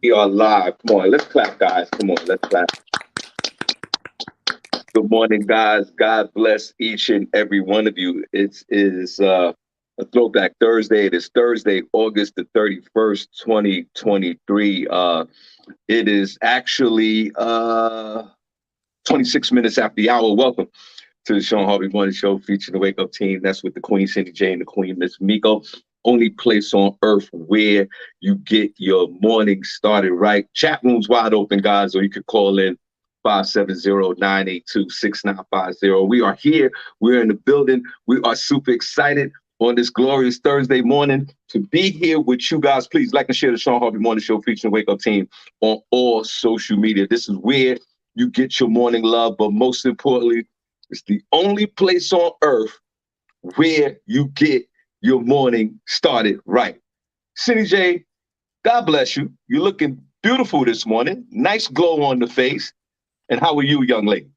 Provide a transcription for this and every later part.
We are live. Come on, let's clap, guys. Come on, let's clap. Good morning, guys. God bless each and every one of you. It is a throwback Thursday. It is Thursday, August the 31st, 2023. It is actually 26 minutes after the hour. Welcome to the Shawn Harvey Morning Show featuring the Wake Up Team. That's with the Queen Cindy J and the Queen Miss Miko. Only place on earth where you get your morning started right. Chat room's wide open, guys, or you could call in 570-982-6950. We are here. We're in the building. We are super excited on this glorious Thursday morning to be here with you guys. Please like and share the Shawn Harvey Morning Show featuring the Wake Up Team on all social media. This is where you get your morning love, but most importantly, it's the only place on earth where you get your morning started right. Cindy J, God bless you. You're looking beautiful this morning. Nice glow on the face. And how are you, young lady?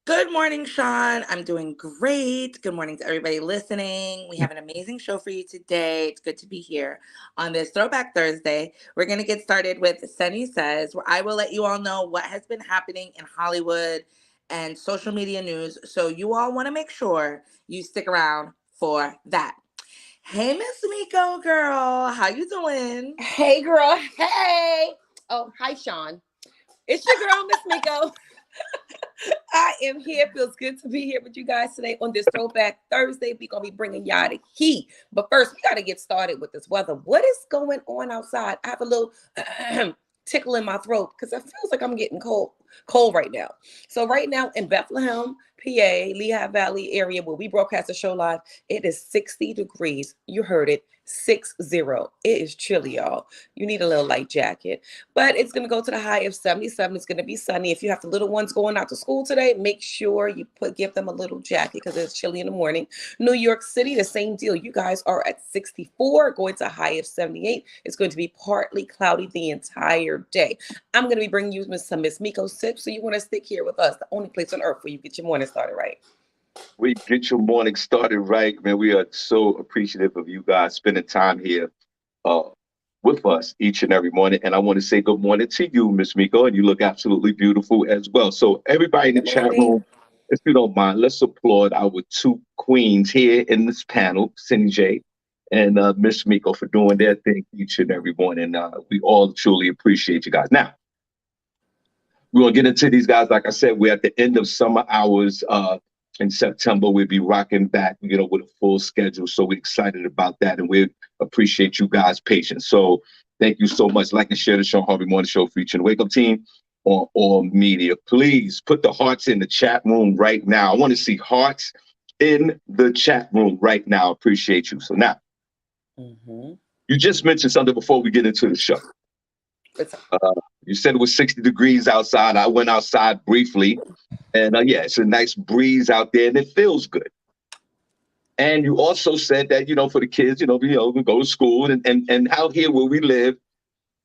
Good morning, Shawn. I'm doing great. Good morning to everybody listening. We have an amazing show for you today. It's good to be here on this Throwback Thursday. We're going to get started with Sunny Says, where I will let you all know what has been happening in Hollywood and social media news. So you all want to make sure you stick around for that. Hey, Miss Miko, girl. How you doing? Hey, girl. Hey. Oh, hi, Shawn. It's your girl, Miss Miko. I am here. Feels good to be here with you guys today on this Throwback Thursday. We're going to be bringing y'all the heat. But first, we got to get started with this weather. What is going on outside? I have a little tickle in my throat because it feels like I'm getting cold right now. So right now in Bethlehem, PA, Lehigh Valley area where we broadcast the show live, it is 60 degrees. You heard it, 60. It is chilly, y'all. You need a little light jacket. But it's going to go to the high of 77. It's going to be sunny. If you have the little ones going out to school today, make sure you give them a little jacket because it's chilly in the morning. New York City, the same deal. You guys are at 64, going to a high of 78. It's going to be partly cloudy the entire day. I'm going to be bringing you some Miss Miko's tips, so you want to stick here with us, the only place on earth where you get your morning started right. We get your morning started right, man. We are so appreciative of you guys spending time here with us each and every morning. And I want to say good morning to you, Miss Miko, and you look absolutely beautiful as well. So everybody in the chat room, if you don't mind, let's applaud our two queens here in this panel, Cindy J and Miss Miko, for doing their thing each and every morning. We all truly appreciate you guys. Now, we're going to get into these guys. Like I said, we're at the end of summer hours. In September, we'll be rocking back, with a full schedule. So we're excited about that, and we appreciate you guys' patience. So thank you so much. Like and share the Shawn Harvey Morning Show featuring the Wake Up Team on all media. Please put the hearts in the chat room right now. I want to see hearts in the chat room right now. Appreciate you. So now, you just mentioned something before we get into the show. You said it was 60 degrees outside. I went outside briefly. And yeah, it's a nice breeze out there and it feels good. And you also said that, for the kids, we go to school and out here where we live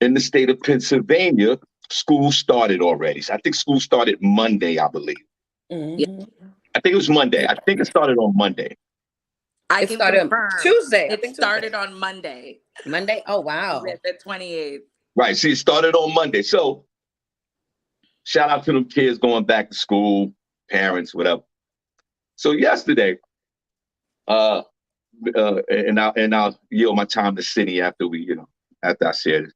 in the state of Pennsylvania, school started already. So I think school started Monday, I believe. Mm-hmm. I think it was Monday. I think it started on Monday. I can started Tuesday. It started on Monday. Monday? Oh, wow. The 28th. Right. See, it started on Monday. So shout out to them kids going back to school, parents, whatever. So yesterday, and I'll yield my time to Cindy after after I share this.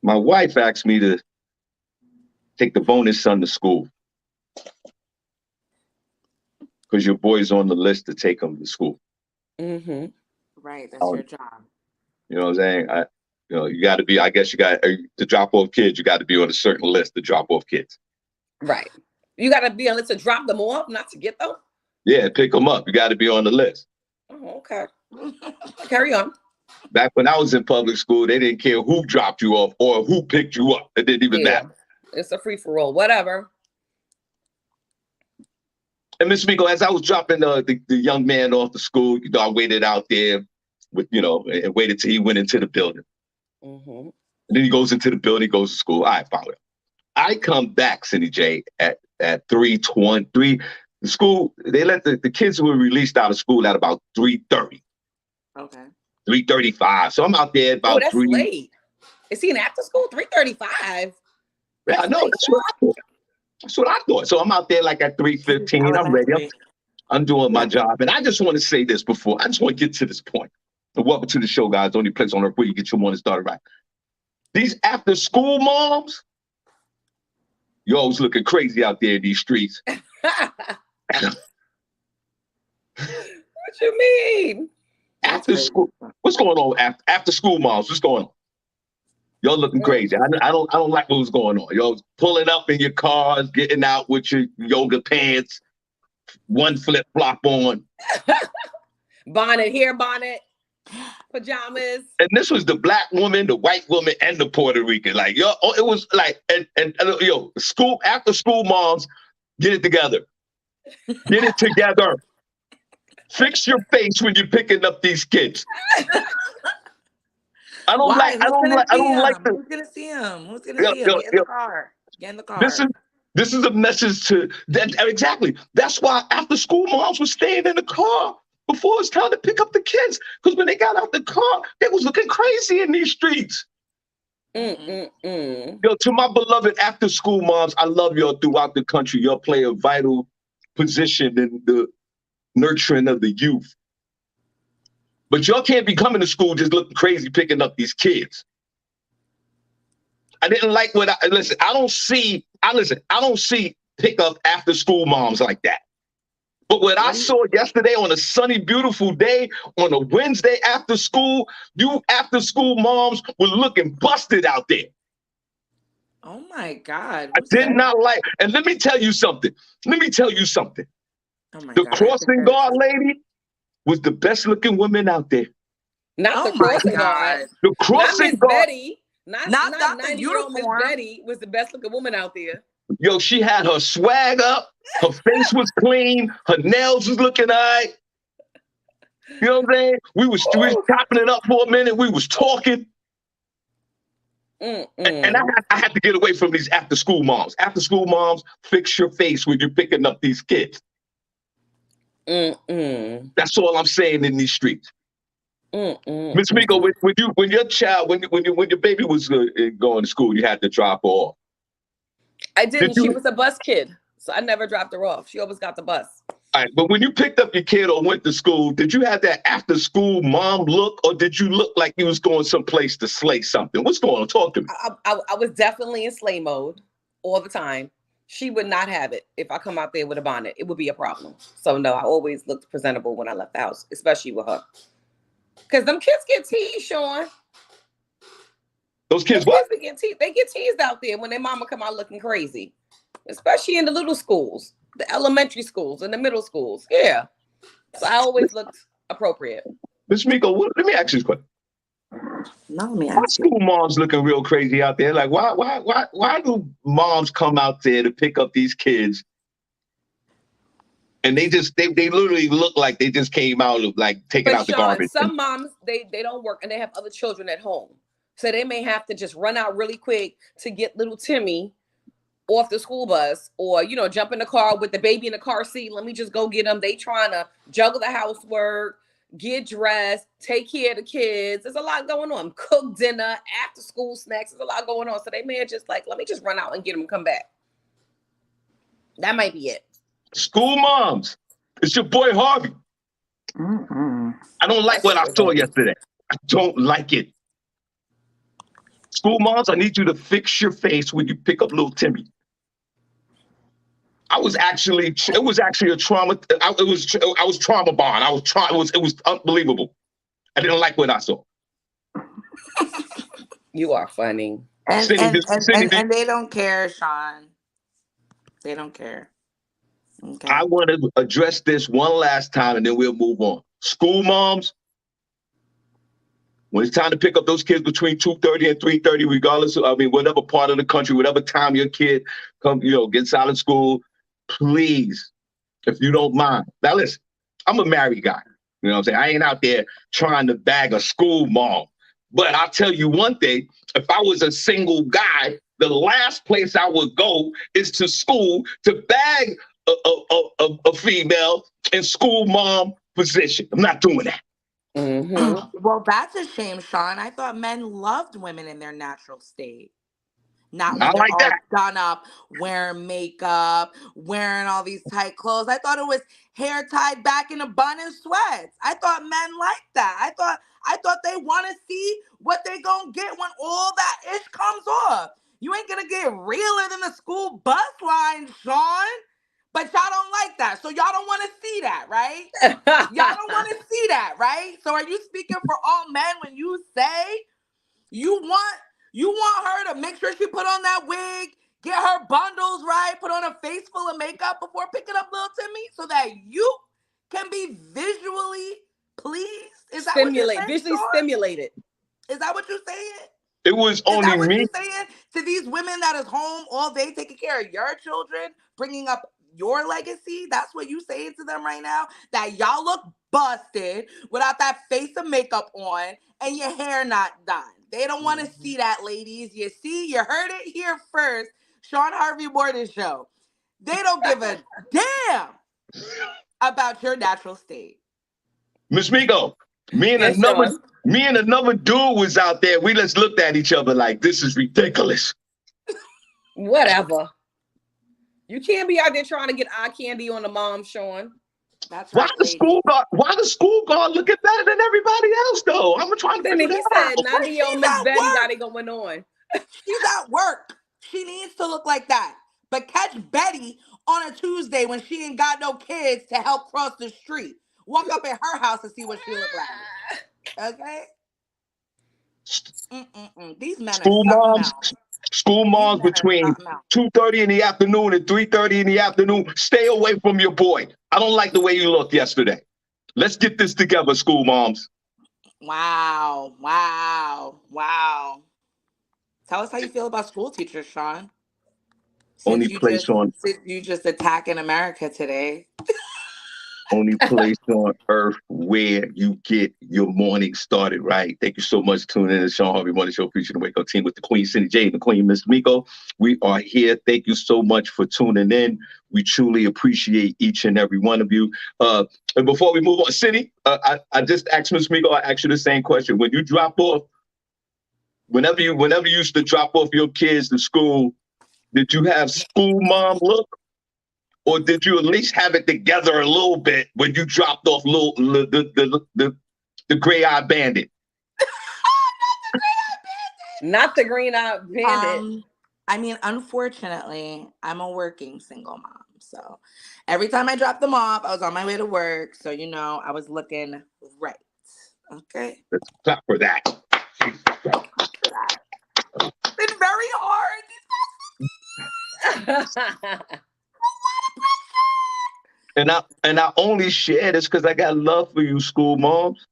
My wife asked me to take the bonus son to school because your boy's on the list to take him to school. Mm-hmm. Right, that's your job. You know what I'm saying? You got to be, I guess you got to drop off kids. You got to be on a certain list to drop off kids. Right. You got to be on the list to drop them off, not to get them? Yeah, pick them up. You got to be on the list. Oh, okay. Carry on. Back when I was in public school, they didn't care who dropped you off or who picked you up. It didn't even matter. It's a free-for-all, whatever. And Miss Miko, as I was dropping the young man off to school, I waited out there with, and waited till he went into the building. Mm-hmm. And then he goes into the building, goes to school. All right, follow it. I come back, Cindy J, at 3:20. The school, they let the kids were released out of school at about 3:30. Okay. 3:35. So I'm out there about that's late. Is he in after school? 3:35. Yeah, I know. That's what I thought. That's what I thought. So I'm out there like at 3:15. I'm ready. I'm doing my job. And I just want to say this before. I just want to get to this point. And welcome to the show, guys. The only place on earth where you get your morning started right. These after school moms, you always looking crazy out there in these streets. What you mean? After school, what's going on? After school moms, what's going on? Y'all looking crazy. I don't like what's going on. Y'all pulling up in your cars, getting out with your yoga pants, one flip flop on, bonnet, hair bonnet, pajamas. And this was the black woman, the white woman, and the Puerto Rican. Like, yo, it was like, and school after school moms, get it together. Get it together. Fix your face when you're picking up these kids. I don't like the. Who's gonna see him? Who's gonna see him? Get in the car. Get in the car. This is a message to that. Exactly. That's why after school moms were staying in the car before it's time to pick up the kids. Because when they got out the car, they was looking crazy in these streets. Yo, to my beloved after school moms, I love y'all throughout the country. Y'all play a vital position in the nurturing of the youth. But y'all can't be coming to school just looking crazy picking up these kids. I didn't like what I don't see pick up after school moms like that. But what I saw yesterday on a sunny, beautiful day, on a Wednesday after school, you after school moms were looking busted out there. Oh my God. I did not like, and let me tell you something. Oh the crossing guard lady was the best looking woman out there. Not the crossing guard. The crossing guard. Betty. Not the 90-year-old Miss Betty was the best looking woman out there. Yo, she had her swag up. Her face was clean. Her nails was looking all right. You know what I'm saying? We was chopping it up for a minute. We was talking. And I had to get away from these after school moms. After school moms, fix your face when you're picking up these kids. That's all I'm saying in these streets. Miss Miko, when your baby was going to school, you had to drop her off. I didn't. She was a bus kid, so I never dropped her off. She always got the bus. All right, but when you picked up your kid or went to school, did you have that after school mom look, or did you look like you was going someplace to slay something? What's going on? Talk to me. I was definitely in slay mode all the time. She would not have it if I come out there with a bonnet. It would be a problem. So no, I always looked presentable when I left the house, especially with her. Because them kids get teased, Shawn. Those kids what? They get teased out there when their mama come out looking crazy. Especially in the little schools, the elementary schools and the middle schools. Yeah. So I always looked appropriate. Miss Miko, let me ask you this question. Why school moms looking real crazy out there? Like, why do moms come out there to pick up these kids and they literally look like they just came out of like taking out the garbage? Some moms they don't work and they have other children at home, so they may have to just run out really quick to get little Timmy off the school bus, or jump in the car with the baby in the car seat. Let me just go get them. They trying to juggle the housework, get dressed, take care of the kids. There's a lot going on. Cook dinner, after school snacks. There's a lot going on. So they may have just let me just run out and get them and come back. That might be it. School moms, it's your boy Harvey. I don't like what I saw yesterday. I don't like it. School moms, I need you to fix your face when you pick up little Timmy. It was actually a trauma. I was trauma bond. It was unbelievable. I didn't like what I saw. You are funny. And they don't care, Shawn. They don't care. Okay. I want to address this one last time and then we'll move on. School moms, when it's time to pick up those kids between 2:30 and 3:30, regardless of, whatever part of the country, whatever time your kid gets out of school, please, if you don't mind. Now listen, I'm a married guy. You know what I'm saying? I ain't out there trying to bag a school mom. But I'll tell you one thing, if I was a single guy, the last place I would go is to school to bag a female in school mom position. I'm not doing that. Well, that's a shame, Sean. I thought men loved women in their natural state. Not when Not they're like all that. done up, wearing makeup, wearing all these tight clothes. I thought it was hair tied back in a bun and sweats. I thought men liked that. I thought they want to see what they gonna get when all that ish comes off. You ain't gonna get realer than the school bus line, Sean. But y'all don't like that. So y'all don't want to see that, right? Y'all don't want to see that, right? So are you speaking for all men when you say you want her to make sure she put on that wig, get her bundles right, put on a face full of makeup before picking up little Timmy so that you can be visually pleased? Is that what you're saying, Visually Sean? stimulated. Is that what you're saying? It was Is only that what me. you're saying to these women that is home all day taking care of your children, bringing up your legacy? That's what you saying to them right now? That y'all look busted without that face of makeup on and your hair not done. They don't want to see that, ladies. You see, you heard it here first. Shawn Harvey Morning Show. They don't give a damn about your natural state. Miss Miko, me and Yes, another Sean. me and another dude was out there. We just looked at each other like this is ridiculous. Whatever. You can't be out there trying to get eye candy on the mom, Sean. That's Why right, the ladies. school guard looking better than everybody else though? I'm trying to Then figure he that said out. 90-year-old She's Miss at Betty got work. it going on. She's at work. She needs to look like that. But catch Betty on a Tuesday when she ain't got no kids to help cross the street. Walk up at her house and see what she look like. Okay? These men are School something moms, else. school These moms men are between something else. 2:30 in the afternoon and 3:30 in the afternoon. Stay away from your boy. I don't like the way you looked yesterday. Let's get this together, school moms. Wow. Wow. Wow. Tell us how you feel about school teachers, Sean. Only Since you place just on since you just attacking America today. only place on earth where you get your morning started right. Thank you so much for tuning in to Shawn Harvey Morning Show, featuring the Wake Up Team with the Queen Cindy J and the Queen Miss Miko. We are here. Thank you so much for tuning in. We truly appreciate each and every one of you. And before we move on, Cindy, I just asked Miss Miko, I asked you the same question. When you drop off, whenever you used to drop off your kids to school, did you have school mom look? Or did you at least have it together a little bit when you dropped off the gray eye bandit? Not the green-eyed bandit. I mean, unfortunately, I'm a working single mom. So every time I dropped them off, I was on my way to work. So, I was looking right. Okay. Let's clap for that. It's been very hard. And I only share this because I got love for you, school moms.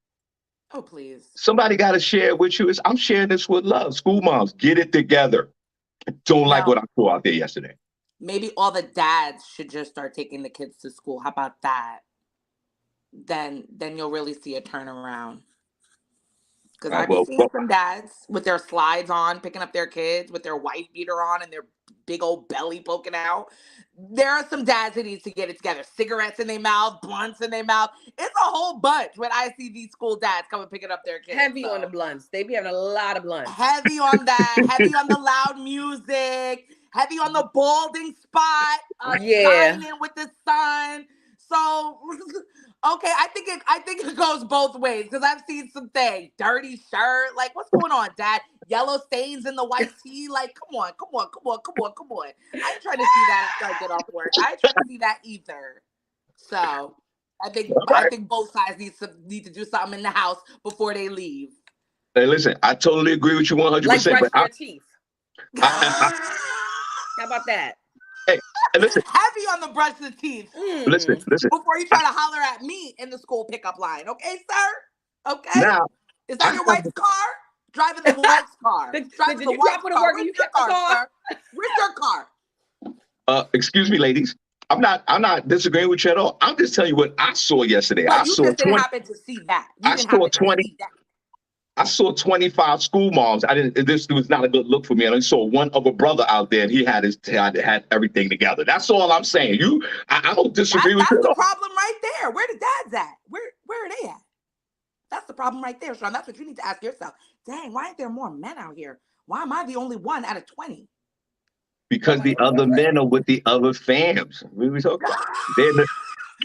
Oh, please. Somebody got to share it with you. I'm sharing this with love. School moms, get it together. Don't like what I saw out there yesterday. Maybe all the dads should just start taking the kids to school. How about that? Then you'll really see a turnaround. Because I be seeing some dads with their slides on, picking up their kids with their wife beater on and their big old belly poking out. There are some dads that need to get it together. Cigarettes in their mouth, blunts in their mouth. It's a whole bunch when I see these school dads coming picking up their kids. Heavy on the blunts. They be having a lot of blunts. Heavy on that. Heavy on the loud music. Heavy on the balding spot. Shining with the sun. So, okay, I think it goes both ways because I've seen some things. Dirty shirt, like what's going on, Dad? Yellow stains in the white tee, like come on. I ain't trying to see that after I get off work. I ain't trying to see that either. So, I think both sides need to do something in the house before they leave. Hey, listen, I totally agree with you 100%. Like brush your teeth. How about that? Hey, listen. Heavy on the brush of the teeth. Listen. Before you try to holler at me in the school pickup line. Okay, sir? Okay? Now, is that your wife's car? Driving the wife's car. Driving the wife's car. Where's your car, sir? Where's your car? Excuse me, ladies. I'm not disagreeing with you at all. I'm just telling you what I saw yesterday. But you just didn't happen to see that. I saw 25 school moms. This was not a good look for me. I saw one other brother out there, and he had everything together. That's all I'm saying. I don't disagree with you. That's the problem right there. Where the dads at? Where are they at? That's the problem right there, Shawn. That's what you need to ask yourself. Dang, why aren't there more men out here? Why am I the only one out of 20? Because Nobody the wants to other play. men are with the other fams. We talking about they're the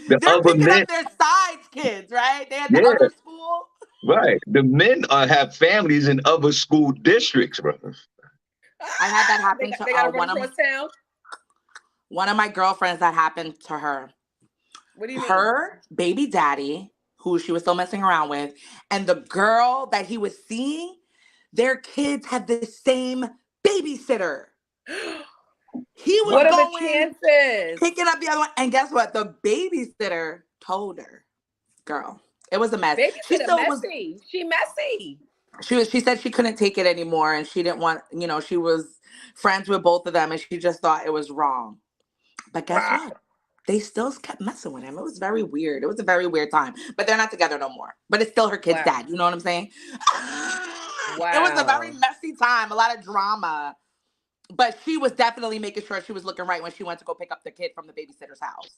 They're other picking men. up their sides kids, right? They at the Yeah, other school. right. The men have families in other school districts, bro. I had that They happen got to they got to run across town. one of my girlfriends. That happened to her. What do you mean? Her baby daddy, who she was still messing around with, and the girl that he was seeing, their kids had the same babysitter. He was What are the going chances? picking up the other one, and guess what? The babysitter told her, "Girl, it was a mess." She Babysitter still was. messy. She messy. She said she couldn't take it anymore, and she didn't want. She was friends with both of them, and she just thought it was wrong. But guess Wow. what? They still kept messing with him. It was very weird. It was a very weird time. But they're not together no more. But it's still her kid's Wow. dad. You know what I'm saying? It was a very Wow. messy time, a lot of drama. But she was definitely making sure she was looking right when she went to go pick up the kid from the babysitter's house.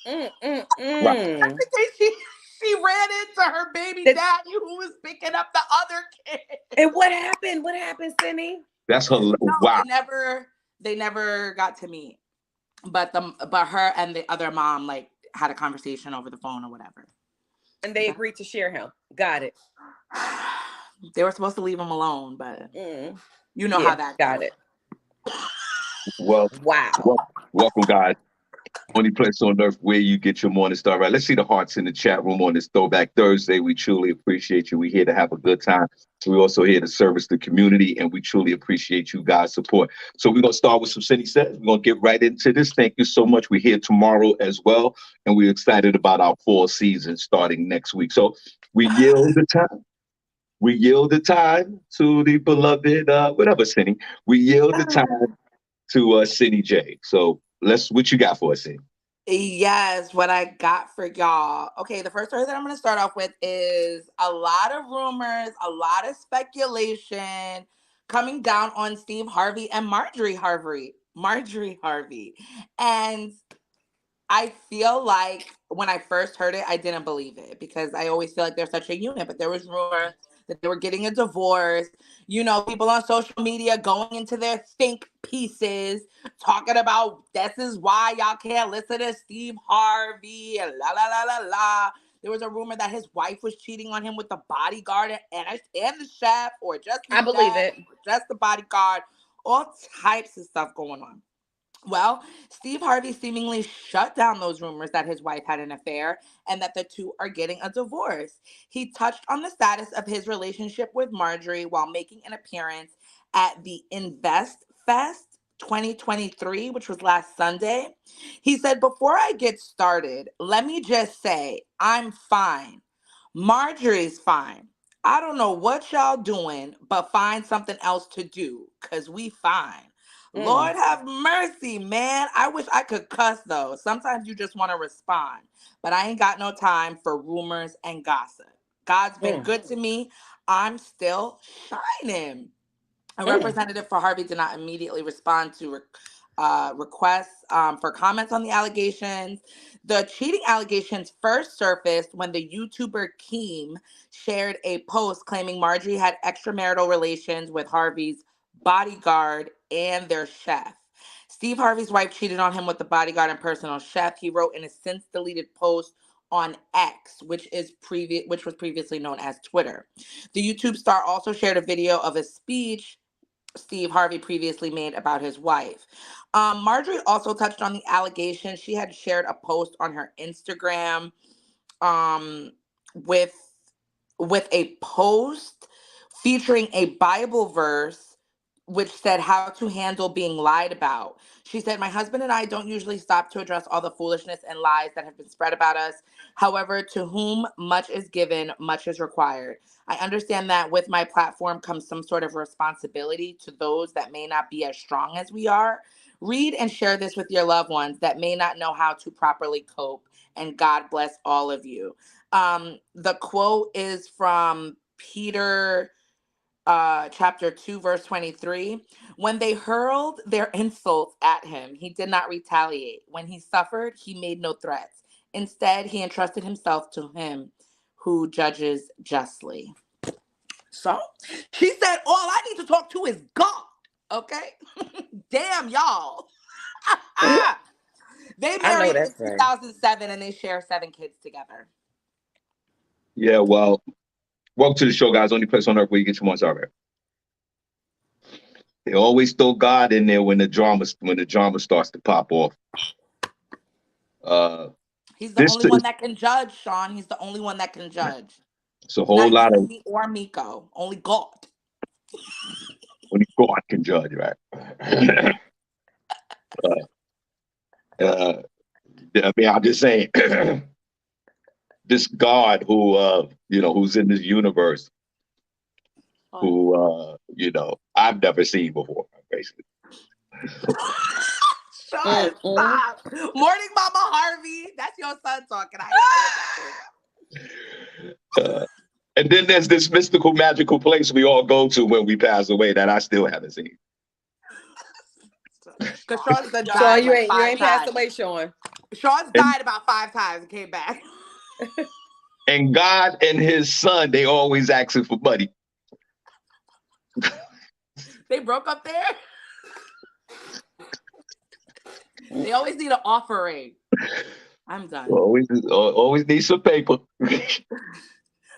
Wow. Just in case she ran into her baby daddy who was picking up the other kid. And what happened? What happened, Cindy? That's her. No, Wow. they never got to meet. But her and the other mom like had a conversation over the phone or whatever. And they agreed to share him. Got it. They were supposed to leave him alone, but you know Yeah, how that got goes. it. Well, Wow. welcome, guys. Only place on earth where you get your morning start right. Let's see the hearts in the chat room on this Throwback Thursday. We truly appreciate you. We're here to have a good time. We're also here to service the community, and we truly appreciate you guys' support. So we're going to start with some Cindy Says. We're going to get right into this. Thank you so much. We're here tomorrow as well, and we're excited about our fall season starting next week. So we yield the time. We yield the time to the beloved, whatever, Cindy. We yield the time to Cindy J. So what you got for us, Cindy? Yes, what I got for y'all. Okay, the first story that I'm going to start off with is a lot of rumors, a lot of speculation coming down on Steve Harvey and Marjorie Harvey. Marjorie Harvey. And I feel like when I first heard it, I didn't believe it because I always feel like they're such a unit. But there was rumors that they were getting a divorce. People on social media going into their think pieces, talking about this is why y'all can't listen to Steve Harvey and la la la la la. There was a rumor that his wife was cheating on him with the bodyguard and the chef, or just the I believe chef, it. or just the bodyguard. All types of stuff going on. Well, Steve Harvey seemingly shut down those rumors that his wife had an affair and that the two are getting a divorce. He touched on the status of his relationship with Marjorie while making an appearance at the Invest Fest 2023, which was last Sunday. He said, "Before I get started, let me just say I'm fine. Marjorie's fine. I don't know what y'all doing, but find something else to do because we fine." Lord have mercy, man. I wish I could cuss though. Sometimes you just want to respond, but I ain't got no time for rumors and gossip. God's been good to me. I'm still shining. A representative for Harvey did not immediately respond to requests for comments on the allegations. The cheating allegations first surfaced when the YouTuber Keem shared a post claiming Marjorie had extramarital relations with Harvey's bodyguard and their chef. Steve Harvey's wife cheated on him with the bodyguard and personal chef. He wrote in a since deleted post on X, which was previously known as Twitter. The YouTube star also shared a video of a speech Steve Harvey previously made about his wife. Marjorie also touched on the allegation. She had shared a post on her Instagram um, with a post featuring a Bible verse which said how to handle being lied about. She said, "My husband and I don't usually stop to address all the foolishness and lies that have been spread about us. However, to whom much is given, much is required. I understand that with my platform comes some sort of responsibility to those that may not be as strong as we are. Read and share this with your loved ones that may not know how to properly cope, and God bless all of you." The quote is from Peter chapter 2, verse 23. "When they hurled their insults at him, he did not retaliate. When he suffered, he made no threats. Instead, he entrusted himself to him who judges justly. So she said, all I need to talk to is God. Okay? Damn, y'all. They I know married in that's right. 2007 and they share 7 kids together. Yeah, well, welcome to the show, guys. Only place on earth where you get your money's already. They always throw God in there when the drama starts to pop off. He's the This only one is that can judge, Shawn. He's the only one that can judge. it's a whole Not lot you, of me, or Miko. Only God. only God can judge, right? uh, I mean, I'm just saying, this God who who's in this universe, who I've never seen before, basically. Shawn, stop. Morning Mama Harvey. That's your son talking. I ain't saying Uh, and then there's this mystical, magical place we all go to when we pass away that I still haven't seen. because Shawn's done Shawn, died you like ain't 5 passed times. away, Shawn. Shawn's And, died about 5 times and came back. and God and his son, they always asking for money. They broke up there. They always need an offering. I'm done. Always need some paper.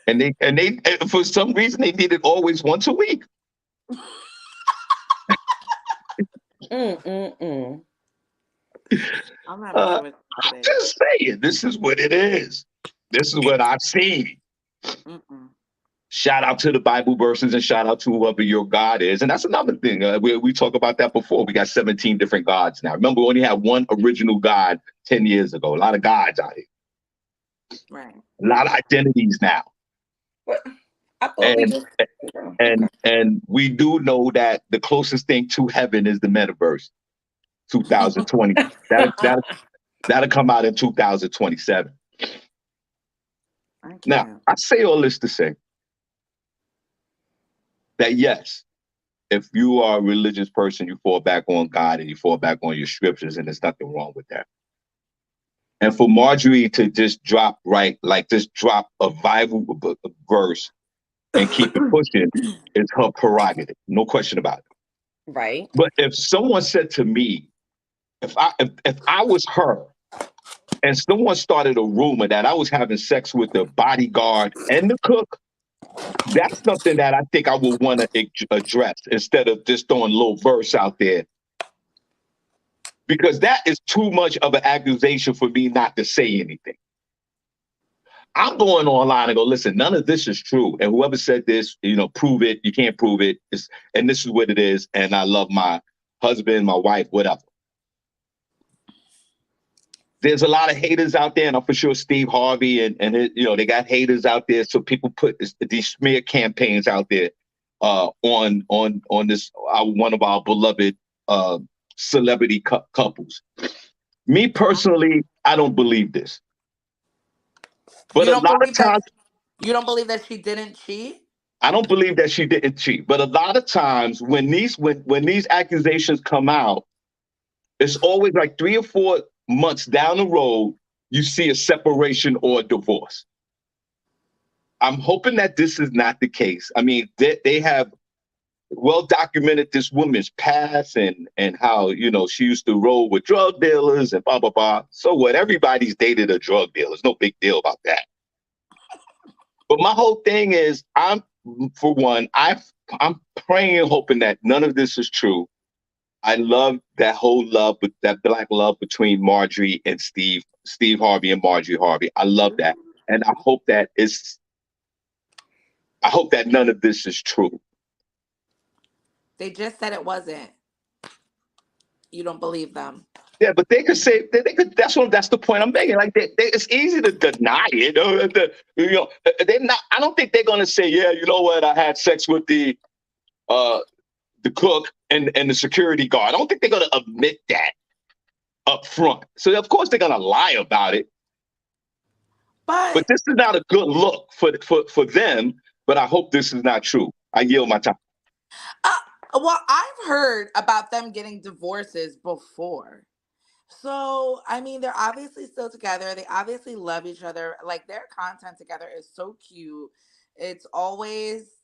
and they for some reason they need it always once a week. I'm not messing with I'm today. just saying, this is what it is. This is what I've seen. Shout out to the Bible verses and shout out to whoever your God is. And that's another thing. We talked about that before. We got 17 different gods now. Remember, we only had one original God 10 years ago. A lot of gods out here. Right. A lot of identities now. What? I thought and we do know that the closest thing to heaven is the metaverse. 2020. That'll come out in 2027. Now, I say all this to say that yes, if you are a religious person, you fall back on God and you fall back on your scriptures, and there's nothing wrong with that. And for Marjorie to just drop a Bible verse and keep it pushing is her prerogative, no question about it. Right. But if someone said to me, if I was her, and someone started a rumor that I was having sex with the bodyguard and the cook, that's something that I think I would want to address instead of just throwing a little verse out there. Because that is too much of an accusation for me not to say anything. I'm going online and go, listen, none of this is true. And whoever said this, prove it. You can't prove it. And this is what it is. And I love my husband, my wife, whatever. There's a lot of haters out there, and I'm for sure Steve Harvey and they got haters out there. So people put these smear campaigns out there on this one of our beloved celebrity couples. Me personally, I don't believe this. But you a lot of times, you don't believe that she didn't cheat? I don't believe that she didn't cheat. But a lot of times when these accusations come out, it's always like 3 or 4 months down the road, you see a separation or a divorce. I'm hoping that this is not the case. I mean, they have well documented this woman's past and how, she used to roll with drug dealers and blah, blah, blah. So what? Everybody's dated a drug dealer. There's no big deal about that. But my whole thing is, I'm praying and hoping that none of this is true. I love that whole love, that black love between Marjorie and Steve Harvey and Marjorie Harvey. I love that. And I hope that none of this is true. They just said it wasn't. You don't believe them. Yeah, but they could say that's the point I'm making. Like it's easy to deny it. They're not. I don't think they're gonna say, yeah, you know what? I had sex with the cook and the security guard. I don't think they're gonna admit that up front. So of course they're gonna lie about it. But this is not a good look for them. But I hope this is not true. I yield my time. Well, I've heard about them getting divorces before. So, I mean, they're obviously still together. They obviously love each other. Like their content together is so cute.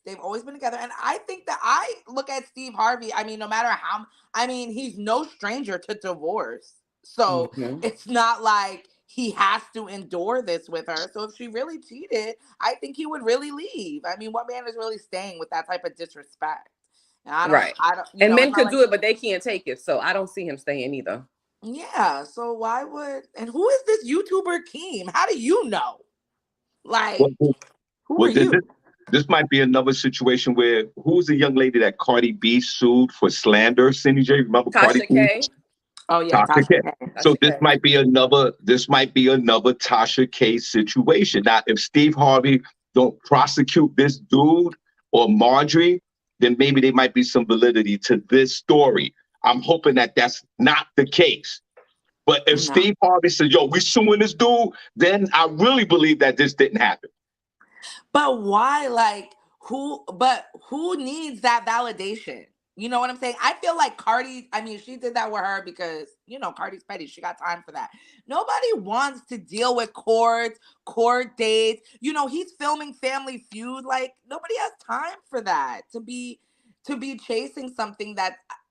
They've always been together. And I think that I look at Steve Harvey, I mean, no matter how, I mean, he's no stranger to divorce. So Mm-hmm. it's not like he has to endure this with her. So if she really cheated, I think he would really leave. I mean, what man is really staying with that type of disrespect? And Right. I don't, And it's men not could like, do it, but they can't take it. So I don't see him staying either. yeah, so why would, and who is this YouTuber Keem? How do you know? Well, Like, who are well, then you? this might be another situation where who's the young lady that Cardi B sued for slander? Cindy J, remember Cardi Tasha B? K. Oh yeah, Tasha Tasha K. K. So Tasha K. this might be another Tasha K situation. Now, if Steve Harvey don't prosecute this dude or Marjorie, then maybe there might be some validity to this story. I'm hoping that that's not the case. But if No. Steve Harvey says, "Yo, we suing this dude," then I really believe that this didn't happen. But why, like, who needs that validation? You know what I'm saying? I feel like Cardi, I mean, she did that with her because, Cardi's petty. She got time for that. Nobody wants to deal with court dates. He's filming Family Feud. Like, nobody has time for that to be chasing something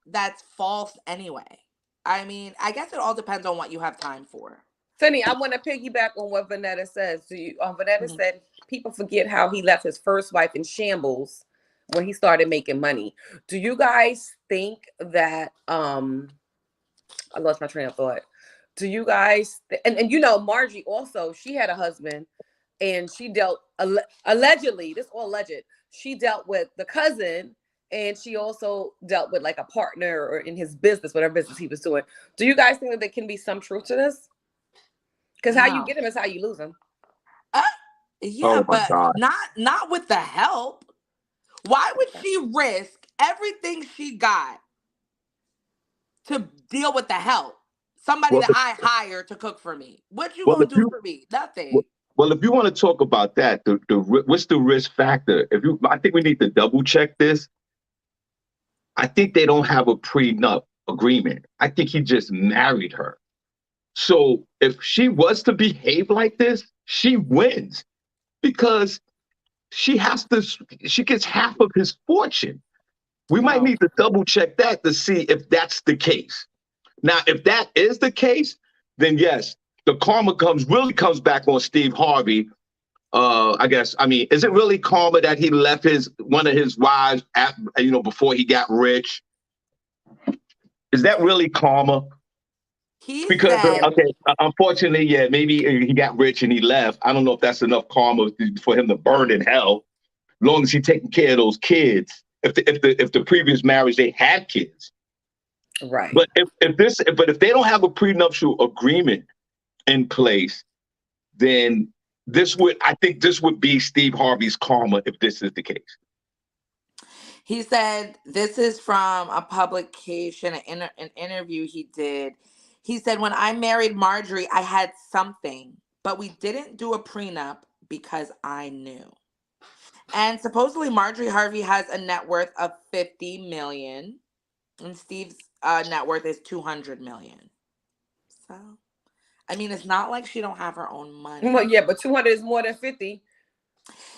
that's false anyway. I mean, I guess it all depends on what you have time for. Cindy, I want to piggyback on what Vanetta says. Vanetta Mhm. said people forget how he left his first wife in shambles when he started making money. Do you guys think that I lost my train of thought. Do you guys and Margie also, she had a husband and she dealt allegedly, this all alleged, she dealt with the cousin and she also dealt with like a partner or in his business, whatever business he was doing. Do you guys think that there can be some truth to this? Because how you No. get him is how you lose him. Uh, yeah, Oh my but God. not with the help. Why would Okay. she risk everything she got to deal with the help? Somebody Well, that I hire to cook for me. What you well, gonna if do you for me? Nothing. well, well, if you want to talk about that, what's the risk factor? I think we need to double check this. I think they don't have a prenup agreement. I think he just married her. So if she was to behave like this, she wins because she has to. She gets half of his fortune. We might No. need to double check that to see if that's the case. Now, if that is the case, then yes, the karma comes back on Steve Harvey. I guess. I mean, is it really karma that he left his one of his wives before he got rich? Is that really karma? He Because said okay, unfortunately, yeah, maybe he got rich and he left. I don't know if that's enough karma for him to burn in hell. Long as he's taking care of those kids. If the previous marriage they had kids, Right. but if they don't have a prenuptial agreement in place, then I think this would be Steve Harvey's karma if this is the case. he said this is from a publication, an interview he did. He said when I married Marjorie, I had something, but we didn't do a prenup because I knew. And supposedly Marjorie Harvey has a net worth of 50 million and Steve's net worth is 200 million. So, I mean, it's not like she don't have her own Well, money. yeah, but 200 is more than 50.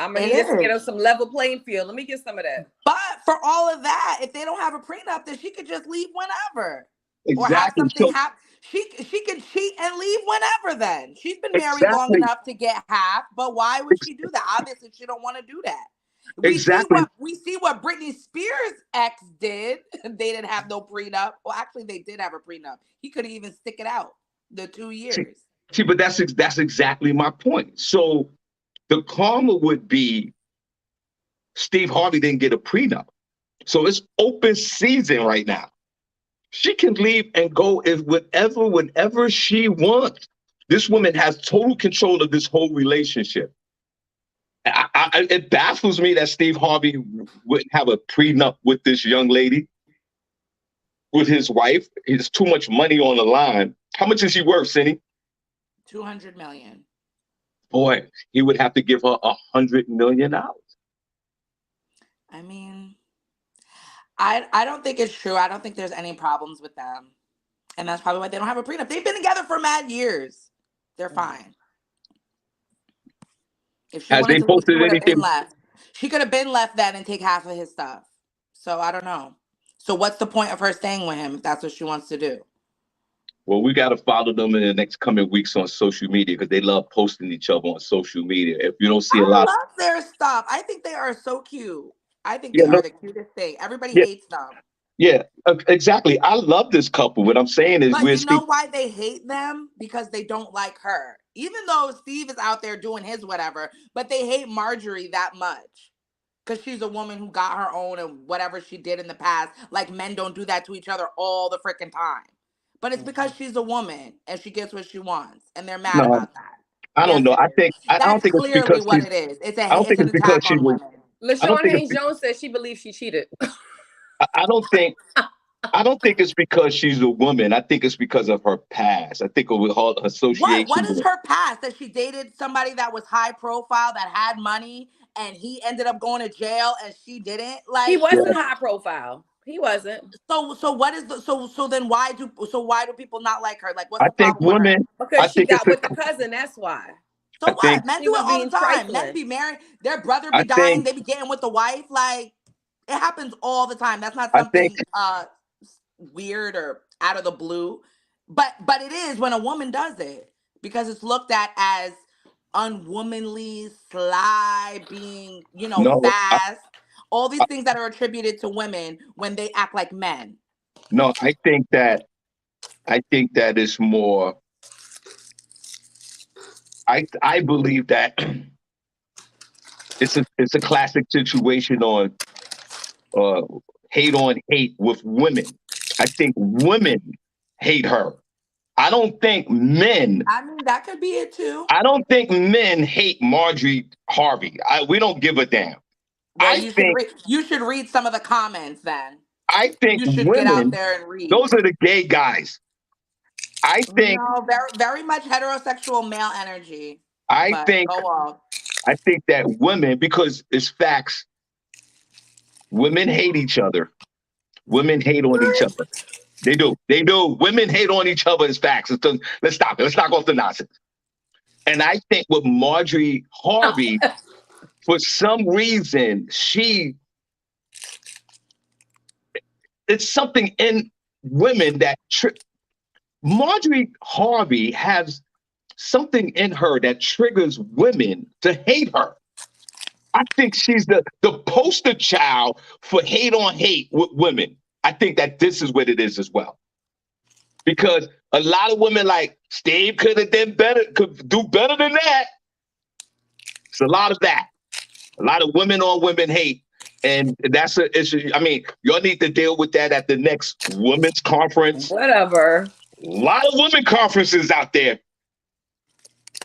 I'm gonna It need us to get is. us some level playing field. Let me get some of that. But for all of that, if they don't have a prenup, then she could just leave whenever, or have Exactly. something So happen. She could cheat and leave whenever. Then she's been married long exactly, enough to get half. But why would ex- she do that? Obviously, she don't want to do that. exactly, We see what Britney Spears' ex did. They didn't have no prenup. Well, actually, they did have a prenup. He could even stick it out the 2 see, years. but that's exactly my point. So the karma would be Steve Harvey didn't get a prenup. So it's open season right now. She can leave and go whenever she wants. This woman has total control of this whole relationship. It baffles me that Steve Harvey wouldn't have a prenup with this young lady, with his wife. There's too much money on the line. How much is he worth, Cindy? 200 million. Boy, he would have to give her $100 million. I mean, I don't think it's true. I don't think there's any problems with them. And that's probably why they don't have a prenup. They've been together for mad years. They're fine. If she Has wanted they to leave, she posted would have been anything? left. She could have been left then and take half of his stuff. So I don't know. So what's the point of her staying with him if that's what she wants to do? Well, we got to follow them in the next coming weeks on social media because they love posting each other on social media. If you don't see a I lot, love their stuff. I think they are so cute. I think yeah, they are no, the cutest thing. Everybody yeah, hates them. yeah, exactly. I love this couple. What I'm saying is, But we're you know speaking. why they hate them? Because they don't like her. Even though Steve is out there doing his whatever, but they hate Marjorie that much. Because she's a woman who got her own and whatever she did in the past. Like men don't do that to each other all the freaking time. But it's because she's a woman and she gets what she wants. And they're mad No, about that. I don't Yes, know. it is. I don't That's think it's clearly because what she's. it is. I don't It's think an it's because attack she's. on women. I don't LaShawn think Hayes it's. Jones says she believes she cheated. I don't think. I don't think it's because she's a woman. I think it's because of her past. I think with her What? association What is with. her past? That she dated somebody that was high profile, that had money, and he ended up going to jail and she didn't? He Like, wasn't high profile. He wasn't. so what is the so then why do people not like her? Like, what's I the think problem with her? women. I Because she think it's got a. with the cousin. That's why. So I think. what? Men She do was it all the being time. Men trifling. be married, their brother I be dying, think. they be getting with the wife. Like, it happens all the time. That's not I think. something weird or out of the blue. But it is when a woman does it because it's looked at as unwomanly, sly, being, No. fast. All these things that are attributed to women when they act like men. No. I think that. I think that is more. I believe that it's a classic situation uh on hate with women. I think women hate her. I don't think men. I mean, that could be it too. I don't think men hate Marjorie Harvey. We don't give a damn. Well, I think. you should read some of the comments then. I think You should get out women. there and read. Those are the gay guys. I think. No, very very much heterosexual male energy. I But think. go on. I think that women, because it's facts, women hate each other. Women hate on each other. They do. They do. Women hate on each other as facts. Let's stop it. Let's knock off the nonsense. And I think with Marjorie Harvey, for some reason, it's something in women that Marjorie Harvey has something in her that triggers women to hate her. I think she's the poster child for hate on hate with women. I think that this is what it is as well. Because a lot of women like Steve could have done better, could do better than that. It's a lot of that. A lot of women on women hate. And that's an issue. I mean, y'all need to deal with that at the next women's conference. Whatever. A lot of women conferences out there.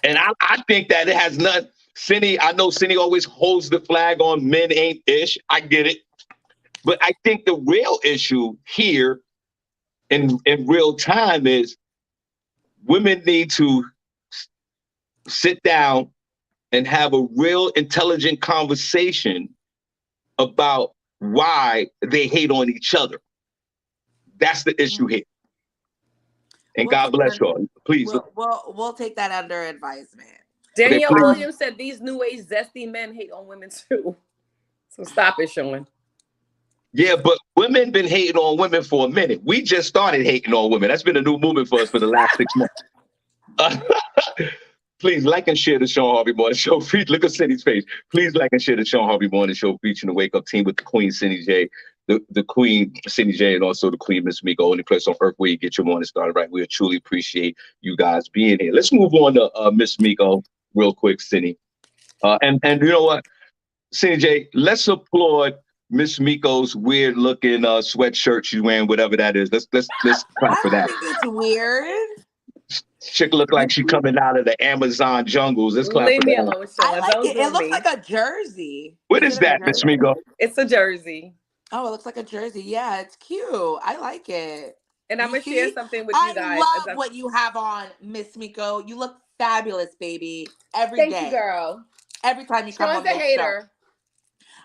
And I think that it has none. Cindy, I know Cindy always holds the flag on men ain't ish. I get it. But I think the real issue here in real time is women need to sit down and have a real intelligent conversation about why they hate on each other. That's the issue here. And We'll God take bless that. y'all. Please. We'll take that under advisement. Okay, Danielle please. Williams said these new age zesty men hate on women too. So stop it, Sean. Yeah, but women been hating on women for a minute. We just started hating on women. That's been a new movement for us for the last 6 months. Please like and share the Shawn Harvey Morning Show. Look at Cindy's face. Please like and share the Shawn Harvey Morning Show featuring the Wake Up Team with the Queen Cindy J, the Queen Cindy J, and also the Queen Miss Miko. Only place on earth where you get your morning started right. We truly appreciate you guys being here. Let's move on to Miss Miko real quick, Cindy. And you know what, Cindy J, let's applaud Miss Miko's weird looking sweatshirt she's wearing, whatever that is. Let's I clap for don't that. think it's weird. Chick look like she coming out of the Amazon jungles. Let's clap Leave for me that. alone, I Sean. like Don't it. do It looks me. like a jersey. What Is is it a that, Miss jersey? Miko? It's a jersey. Oh, it looks like a jersey. Yeah, it's cute. I like it. And I'm You going to share see? something with you I guys. love what you have on, Miss Miko. You look fabulous, baby. Every Thank you, day. girl. Every time you come Sean's on a this show. hater.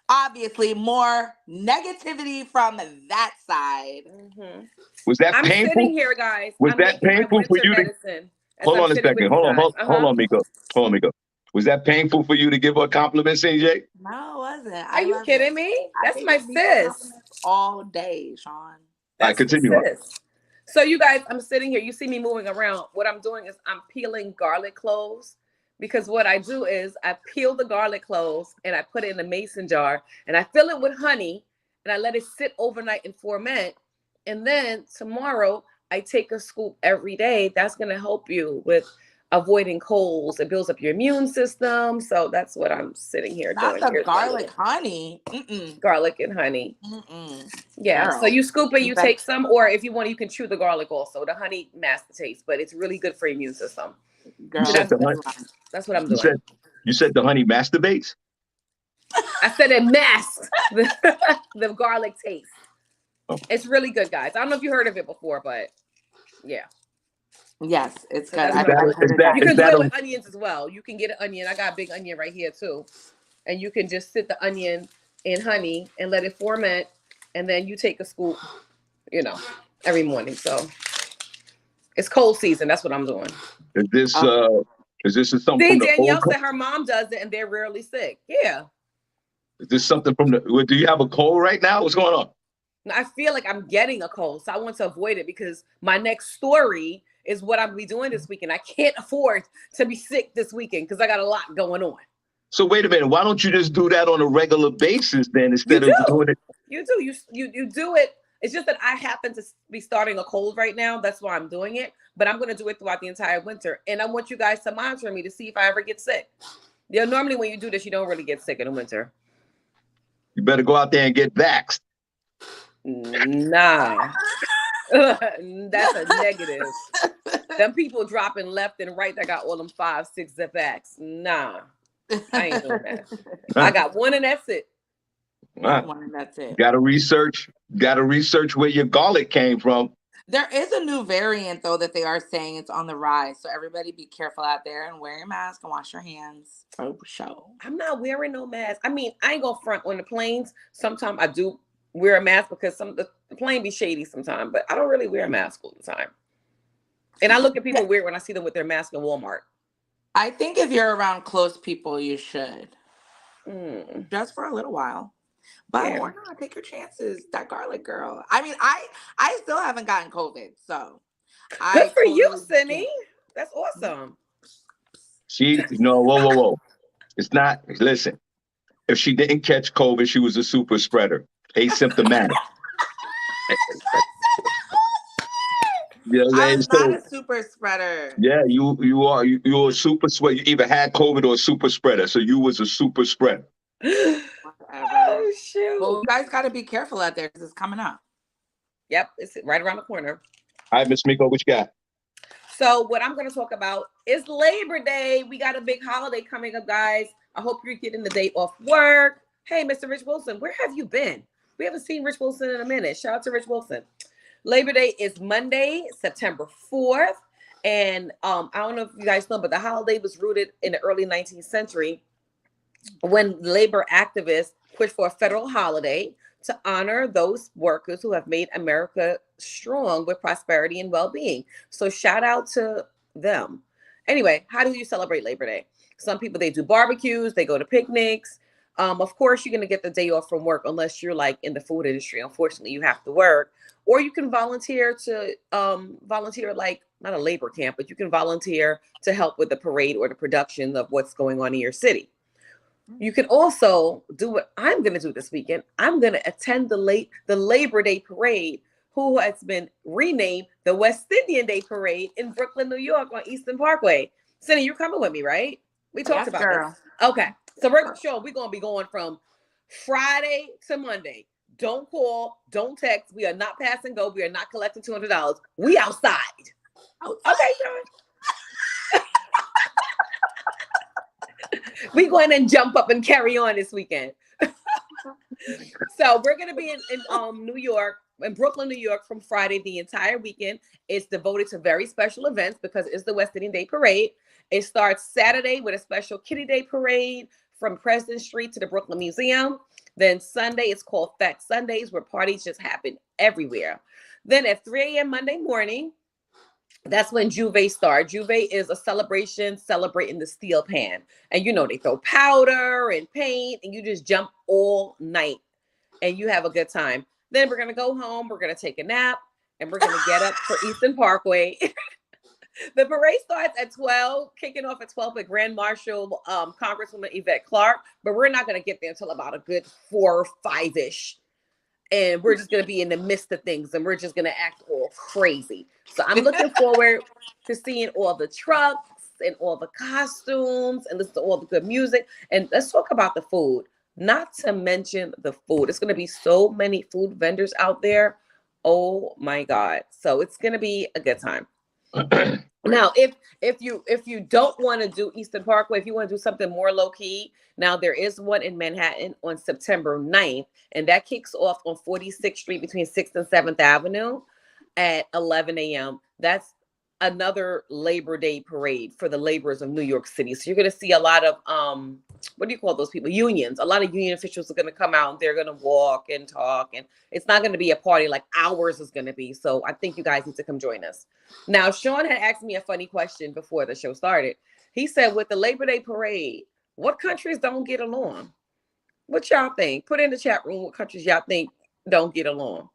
obviously more negativity from that side. Mm-hmm. Was that I'm painful? sitting here, guys. Was I'm that making my painful for winter you to medicine as hold I'm on a sitting with second? you Hold on, guys. hold on, Miko. Hold on, Miko. Was that painful for you to give her a compliment, CJ? No, it wasn't. Are I you love it. kidding me? I That's can my give Miko sis. compliments all day, Shawn. All right, That's continue. sis. So you guys, I'm sitting here. You see me moving around. What I'm doing is I'm peeling garlic cloves, because what I do is I peel the garlic cloves and I put it in a mason jar and I fill it with honey and I let it sit overnight and ferment. And then tomorrow I take a scoop every day. That's going to help you with avoiding colds. It builds up your immune system. So that's what I'm sitting here Not doing. the Here's garlic honey. Mm-mm. garlic and honey. Mm-mm. Yeah. Girl. So you scoop it, you better- take some, or if you want, you can chew the garlic also. The honey masks the taste, but it's really good for your immune system. Girl, So said that's what I'm You doing. said the honey masturbates? I said it masks the garlic taste. Oh. It's really good, guys. I don't know if you heard of it before, but yeah. Yes, it's So good. that's I've what I'm heard doing. of that. You can is do that it a- with onions as well. You can get an onion. I got a big onion right here too. And you can just sit the onion in honey and let it ferment. And then you take a scoop, every morning. So it's cold season. That's what I'm doing. Is this something See, from the old? Danielle said her mom does it and they're rarely sick. Yeah. Is this something from the? Do you have a cold right now? What's going on? I feel like I'm getting a cold, so I want to avoid it because my next story is what I'm gonna be doing this weekend. I can't afford to be sick this weekend because I got a lot going on. So wait a minute. Why don't you just do that on a regular basis then instead of doing it? You do. You do it. It's just that I happen to be starting a cold right now. That's why I'm doing it. But I'm gonna do it throughout the entire winter, and I want you guys to monitor me to see if I ever get sick. Yeah, normally when you do this, you don't really get sick in the winter. You better go out there and get vaxxed. Nah. That's a negative. Them people dropping left and right that got all them 5, 6 vax. Nah. I ain't doing that. I got one and that's it. One and that's it. Gotta research where your garlic came from. There is a new variant though that they are saying it's on the rise. So everybody be careful out there and wear your mask and wash your hands. For sure. I'm not wearing no mask. I mean, I ain't gonna front on the planes. Sometimes I do wear a mask because the plane be shady sometimes, but I don't really wear a mask all the time. And I look at people weird when I see them with their mask in Walmart. I think if you're around close people, you should. Just for a little while. But why not? Take your chances. That garlic girl. I mean, I still haven't gotten COVID, so good for you, Cindy. That's awesome. Whoa. It's not, listen, if she didn't catch COVID, she was a super spreader. Asymptomatic. I'm not a super spreader. Yeah, you're a super spreader. You either had COVID or a super spreader. So you was a super spreader. Oh shoot. Well, you guys gotta be careful out there because it's coming up. Yep, it's right around the corner. All right, Miss Miko, what you got? So what I'm going to talk about is Labor Day. We got a big holiday coming up, guys. I hope you're getting the day off work. Hey, Mr. Rich Wilson, where have you been? We haven't seen Rich Wilson in a minute. Shout out to Rich Wilson. Labor Day is Monday, September 4th. And I don't know if you guys know, but the holiday was rooted in the early 19th century when labor activists pushed for a federal holiday to honor those workers who have made America strong with prosperity and well-being. So shout out to them. Anyway, how do you celebrate Labor Day? Some people, they do barbecues, they go to picnics. Of course, you're going to get the day off from work unless you're like in the food industry. Unfortunately, you have to work. Or you can volunteer like not a labor camp, but you can volunteer to help with the parade or the production of what's going on in your city. You can also do what I'm going to do this weekend. I'm going to attend the Labor Day parade, who has been renamed the West Indian Day Parade in Brooklyn, New York on Eastern Parkway. Cindy, you're coming with me, right? We talked about this. Okay. So we're going to be going from Friday to Monday. Don't call, don't text. We are not pass and go. We are not collecting $200. We outside. Okay, Sean. We go in and jump up and carry on this weekend. So we're going to be in New York, in Brooklyn, New York from Friday. The entire weekend is devoted to very special events because it's the West Indian Day Parade. It starts Saturday with a special Kitty Day Parade. from President Street to the Brooklyn Museum. Then Sunday is called Fat Sundays, where parties just happen everywhere. Then at 3 a.m. Monday morning, that's when Juve starts. Juve is a celebration celebrating the steel pan. And they throw powder and paint, and you just jump all night and you have a good time. Then we're going to go home. We're going to take a nap, and we're going to get up for Eastern Parkway. The parade starts at 12, kicking off at 12 with Grand Marshal Congresswoman Yvette Clarke. But we're not going to get there until about a good 4 or 5-ish. And we're just going to be in the midst of things, and we're just going to act all crazy. So I'm looking forward to seeing all the trucks and all the costumes and listen to all the good music. And let's talk about the food, not to mention the food. It's going to be so many food vendors out there. Oh my God. So it's going to be a good time. Now, if you don't want to do Eastern Parkway, if you want to do something more low key, now there is one in Manhattan on September 9th, and that kicks off on 46th Street between 6th and 7th Avenue at 11 a.m. That's another Labor Day parade for the laborers of New York City. So you're going to see a lot of what do you call those people? Unions. A lot of union officials are going to come out, and they're going to walk and talk, and it's not going to be a party like ours is going to be. So I think you guys need to come join us. Now, Shawn had asked me a funny question before the show started. He said, with the Labor Day parade, what countries don't get along? What y'all think? Put in the chat room what countries y'all think don't get along.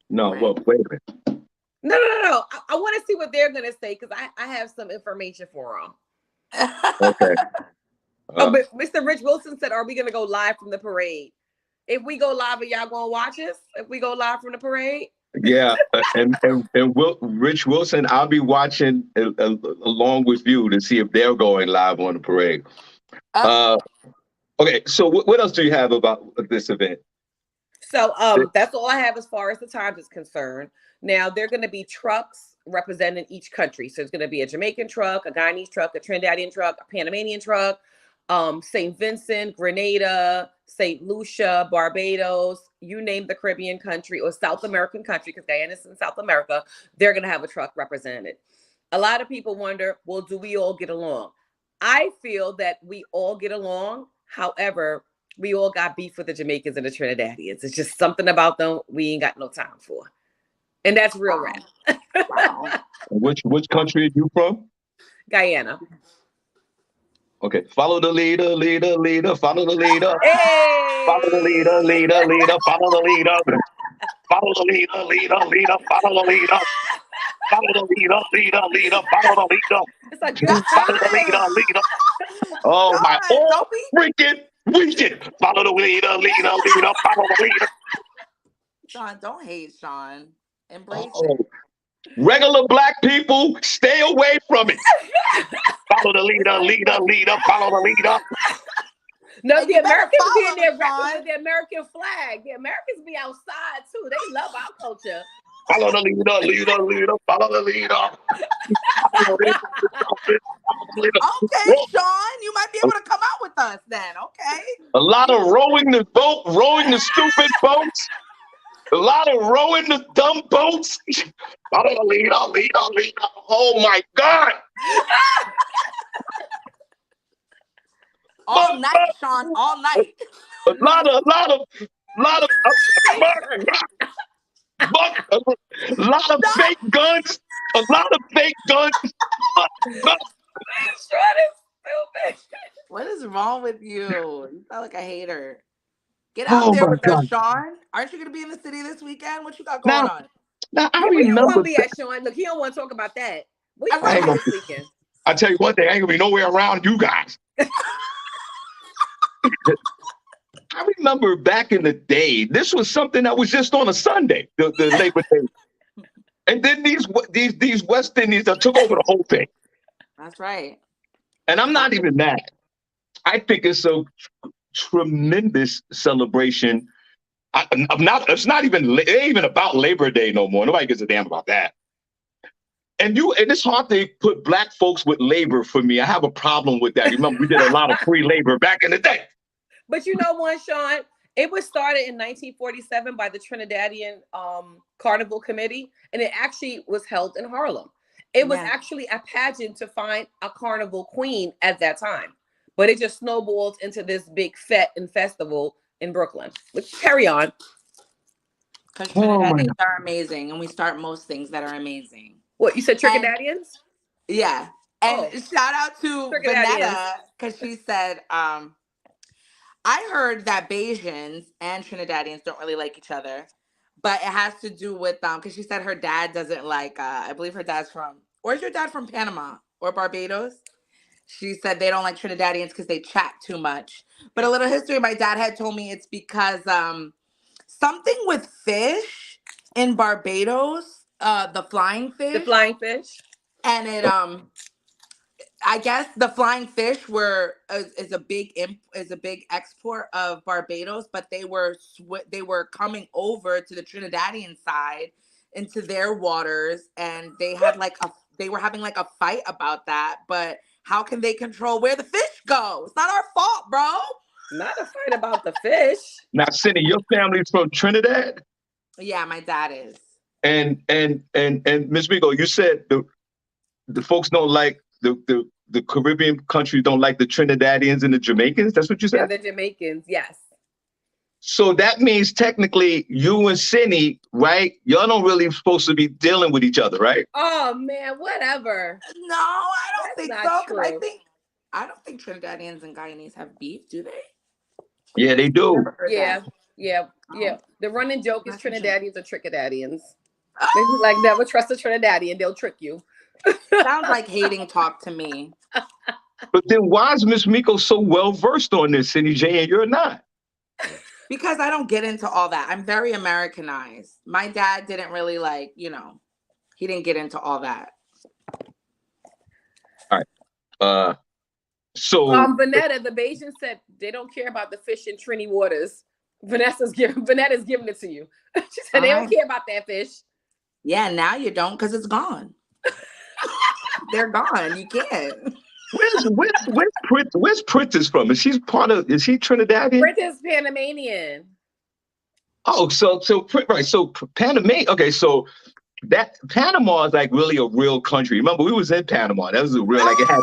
No, well, wait a minute. No. I want to see what they're going to say, because I have some information for them. Okay. But Mr. Rich Wilson said, are we going to go live from the parade? If we go live, are y'all going to watch us? If we go live from the parade? Yeah, and Rich Wilson, I'll be watching along with you to see if they're going live on the parade. Okay, so what else do you have about this event? So that's all I have as far as the times is concerned. Now, there are going to be trucks representing each country. So it's going to be a Jamaican truck, a Guyanese truck, a Trinidadian truck, a Panamanian truck, St. Vincent, Grenada, St. Lucia, Barbados, you name the Caribbean country or South American country, because Guyana's in South America, they're going to have a truck represented. A lot of people wonder, well, do we all get along? I feel that we all get along. However, we all got beef with the Jamaicans and the Trinidadians. It's just something about them we ain't got no time for. And that's real rap. Wow. Which country are you from? Guyana. Okay, follow the leader, follow the leader. Hey! Follow the leader, follow the leader. Follow the leader, follow the leader. Follow the leader, follow the leader. It's a good Follow the leader. Oh my, all freaking weekend. Follow the leader, follow the leader. Shawn, don't hate, Shawn. Embrace it. Oh, regular black people, stay away from it. Follow the leader, follow the leader. No, And the you better Americans be in follow there them, Shawn. representing the American flag. The Americans be outside too. They love our culture. Follow the leader, follow the leader. Okay, Shawn, you might be able to come out with us then. Okay. A lot of rowing the stupid boats. A lot of rowing the dumb boats. Follow the leader. Oh my God. All night, Shawn, all night. A lot of fake guns. A lot of fake guns. What is wrong with you? You sound like a hater. Get out there with us, Shawn. Aren't you going to be in the city this weekend? What you got going on? Now I Where you remember. want to be at, Shawn? Look, he don't want to talk about that. Where you Right. going this weekend? I tell you one thing, I ain't gonna be nowhere around you guys. I remember back in the day, this was something that was just on a Sunday, the Labor Day. And then these West Indies that took over the whole thing. That's right. And I'm not even mad. I think it's a tremendous celebration. It's not even, it ain't even about Labor Day no more. Nobody gives a damn about that. And it's hard to put black folks with labor for me. I have a problem with that. You remember we did a lot of free labor back in the day. But you know what, Shawn? It was started in 1947 by the Trinidadian Carnival Committee, and it actually was held in Harlem. It was actually a pageant to find a carnival queen at that time. but it just snowballed into this big fete and festival in Brooklyn. But carry on. Because Oh my Trinidadians are amazing, and we start most things that are amazing. What, you said And Trinidadians? yeah, and Oh, shout out to Trinidadians. Vanetta because she said, I heard that Bajans and Trinidadians don't really like each other, but it has to do with because she said her dad doesn't like. I believe her dad's from. Where's your dad from? Panama or Barbados? She said they don't like Trinidadians because they chat too much. But a little history, my dad had told me it's because something with fish in Barbados, the flying fish. The flying fish. And it I guess the flying fish is a big export of Barbados, but they were coming over to the Trinidadian side into their waters, and they were having like a fight about that. But how can they control where the fish go? It's not our fault, bro. Not a fight about the fish. Now, Cindy, your family's from Trinidad? Yeah, my dad is. And Miss Migo, you said the folks don't like the Caribbean countries don't like the Trinidadians and the Jamaicans. That's what you said? And the Jamaicans, yes. So that means technically you and Cindy, right? Y'all don't really supposed to be dealing with each other, right? Oh man, whatever. No, I don't think so. True. I don't think Trinidadians and Guyanese have beef, do they? Yeah, they do. Yeah. The running joke is Trinidadians or Trickadadians. They be like, never trust a Trinidadian, they'll trick you. Sounds like hating talk to me. But then why is Miss Miko so well versed on this, Cindy J, and you're not? Because I don't get into all that. I'm very Americanized. My dad didn't really he didn't get into all that. All right. So Vanetta, the Bayesian said they don't care about the fish in Trini waters. Vanetta's giving it to you. She said they don't care about that fish. Yeah, now you don't because it's gone. They're gone. You can't. Where's Prentice from? Is she Trinidadian? Prentice Panamanian. Oh, so right. So Panama. Okay, so that Panama is like really a real country. Remember, we was in Panama. That was a real it had.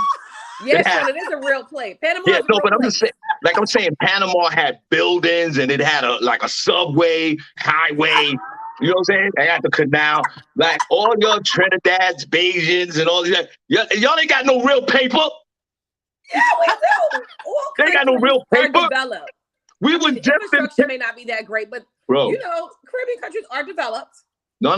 Yes, it is a real place. Panama. Yeah, no, but I'm saying, Panama had buildings and it had a subway, highway. You know what I'm saying? They had the canal. Like all your Trinidad's, Bajans, and all these. Y'all ain't got no real paper. Yeah, we do. They ain't got no real paper. Developed. We were just infrastructure may not be that great, but Caribbean countries are developed. No.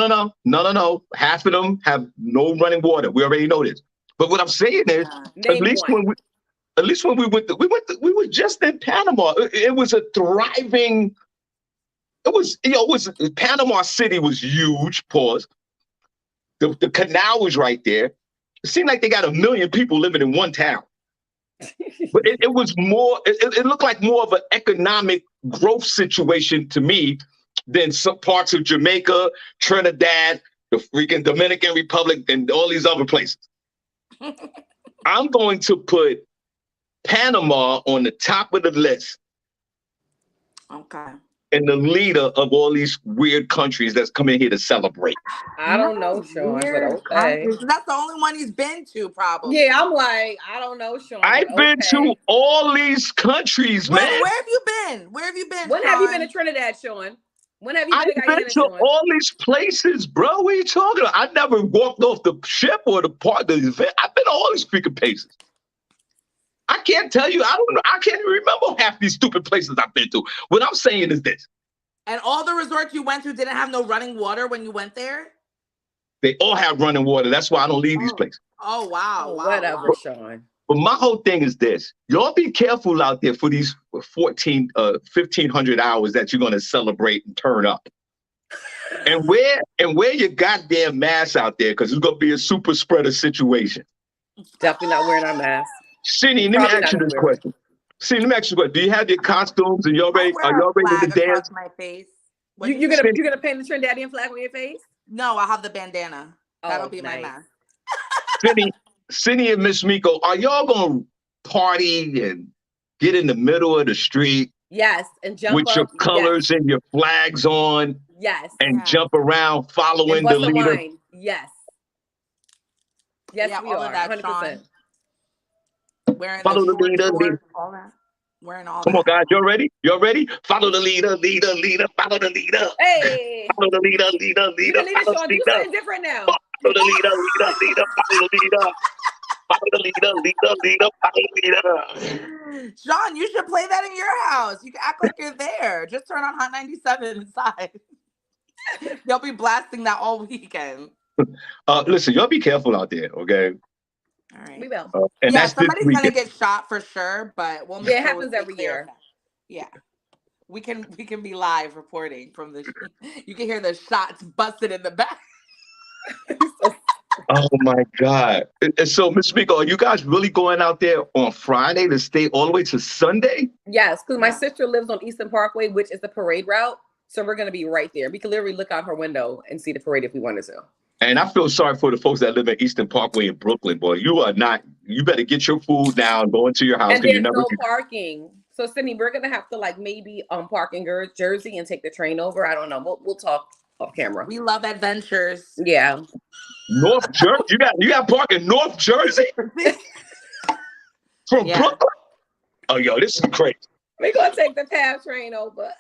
Half of them have no running water. We already know this. But what I'm saying is, at least when we were just in Panama. It was a thriving. Panama City was huge. Pause. The canal was right there. It seemed like they got 1 million people living in one town. But it was more. It looked like more of an economic growth situation to me than some parts of Jamaica, Trinidad, the freaking Dominican Republic, and all these other places. I'm going to put Panama on the top of the list. Okay. And the leader of all these weird countries that's coming here to celebrate. I don't know, Sean, but okay. That's the only one he's been to, probably. Yeah, I'm like, I don't know, Sean. I've been to all these countries, man. Where have you been? When Sean? Have you been to Trinidad, Sean? When have you been to Guyana, Sean? All these places, bro. What are you talking about? I never walked off the ship or the event. I've been to all these freaking places. I can't tell you. I don't know. I can't even remember half these stupid places I've been to. What I'm saying is this. And all the resorts you went to didn't have no running water when you went there? They all have running water. That's why I don't leave these places. Oh, wow. Whatever, Sean. But my whole thing is this. Y'all be careful out there for these 1,500 hours that you're going to celebrate and turn up. And wear your goddamn mask out there because it's going to be a super spreader situation. Definitely not wearing our masks. Cindy, let me ask you this question. Do you have your costumes and are y'all ready to dance? My face. You're gonna paint the Trinidadian flag on your face? No, I'll have the bandana. That'll be my mask. Cindy and Miss Miko, are y'all gonna party and get in the middle of the street? Yes, and jump with your colors and your flags on. Yes, and jump around following the leader. Wine. Yes, we all are. of that, 100%. wearing the Follow the short leader, leader. shorts, all that. Wearing all Come on, that. guys. You're ready? You're ready? Follow the leader, leader, leader. Follow the leader. Hey, Follow the leader, leader, you leader. the leader, Follow Sean. the Do leader. something different now. Follow the leader, leader, leader. Follow the leader. Follow the leader, leader, leader. Follow the leader. Sean, you should play that in your house. You can act like you're there. Just turn on Hot 97 inside. They'll be blasting that all weekend. Listen, y'all be careful out there, okay? All right. We will. And Yeah, that's this somebody's gonna weekend. get shot for sure, but we'll make Yeah, it sure we happens stay every clear of year. that. Yeah. We can be live reporting from the you can hear the shots busted in the back. Oh my God. And so, Miss Miko, are you guys really going out there on Friday to stay all the way to Sunday? Yes, because my Yeah. sister lives on Eastern Parkway, which is the parade route. So we're gonna be right there. We can literally look out her window and see the parade if we wanted to. And I feel sorry for the folks that live in Eastern Parkway in Brooklyn, boy. You better get your food now and go into your house And because you there's never. no parking. So Sydney, we're gonna have to like maybe park in Jersey and take the train over. I don't know. We'll talk off camera. We love adventures. Yeah. North Jersey? You got park in North Jersey from Yeah. Brooklyn? Oh, yo, this is crazy. We're gonna take the PATH train over.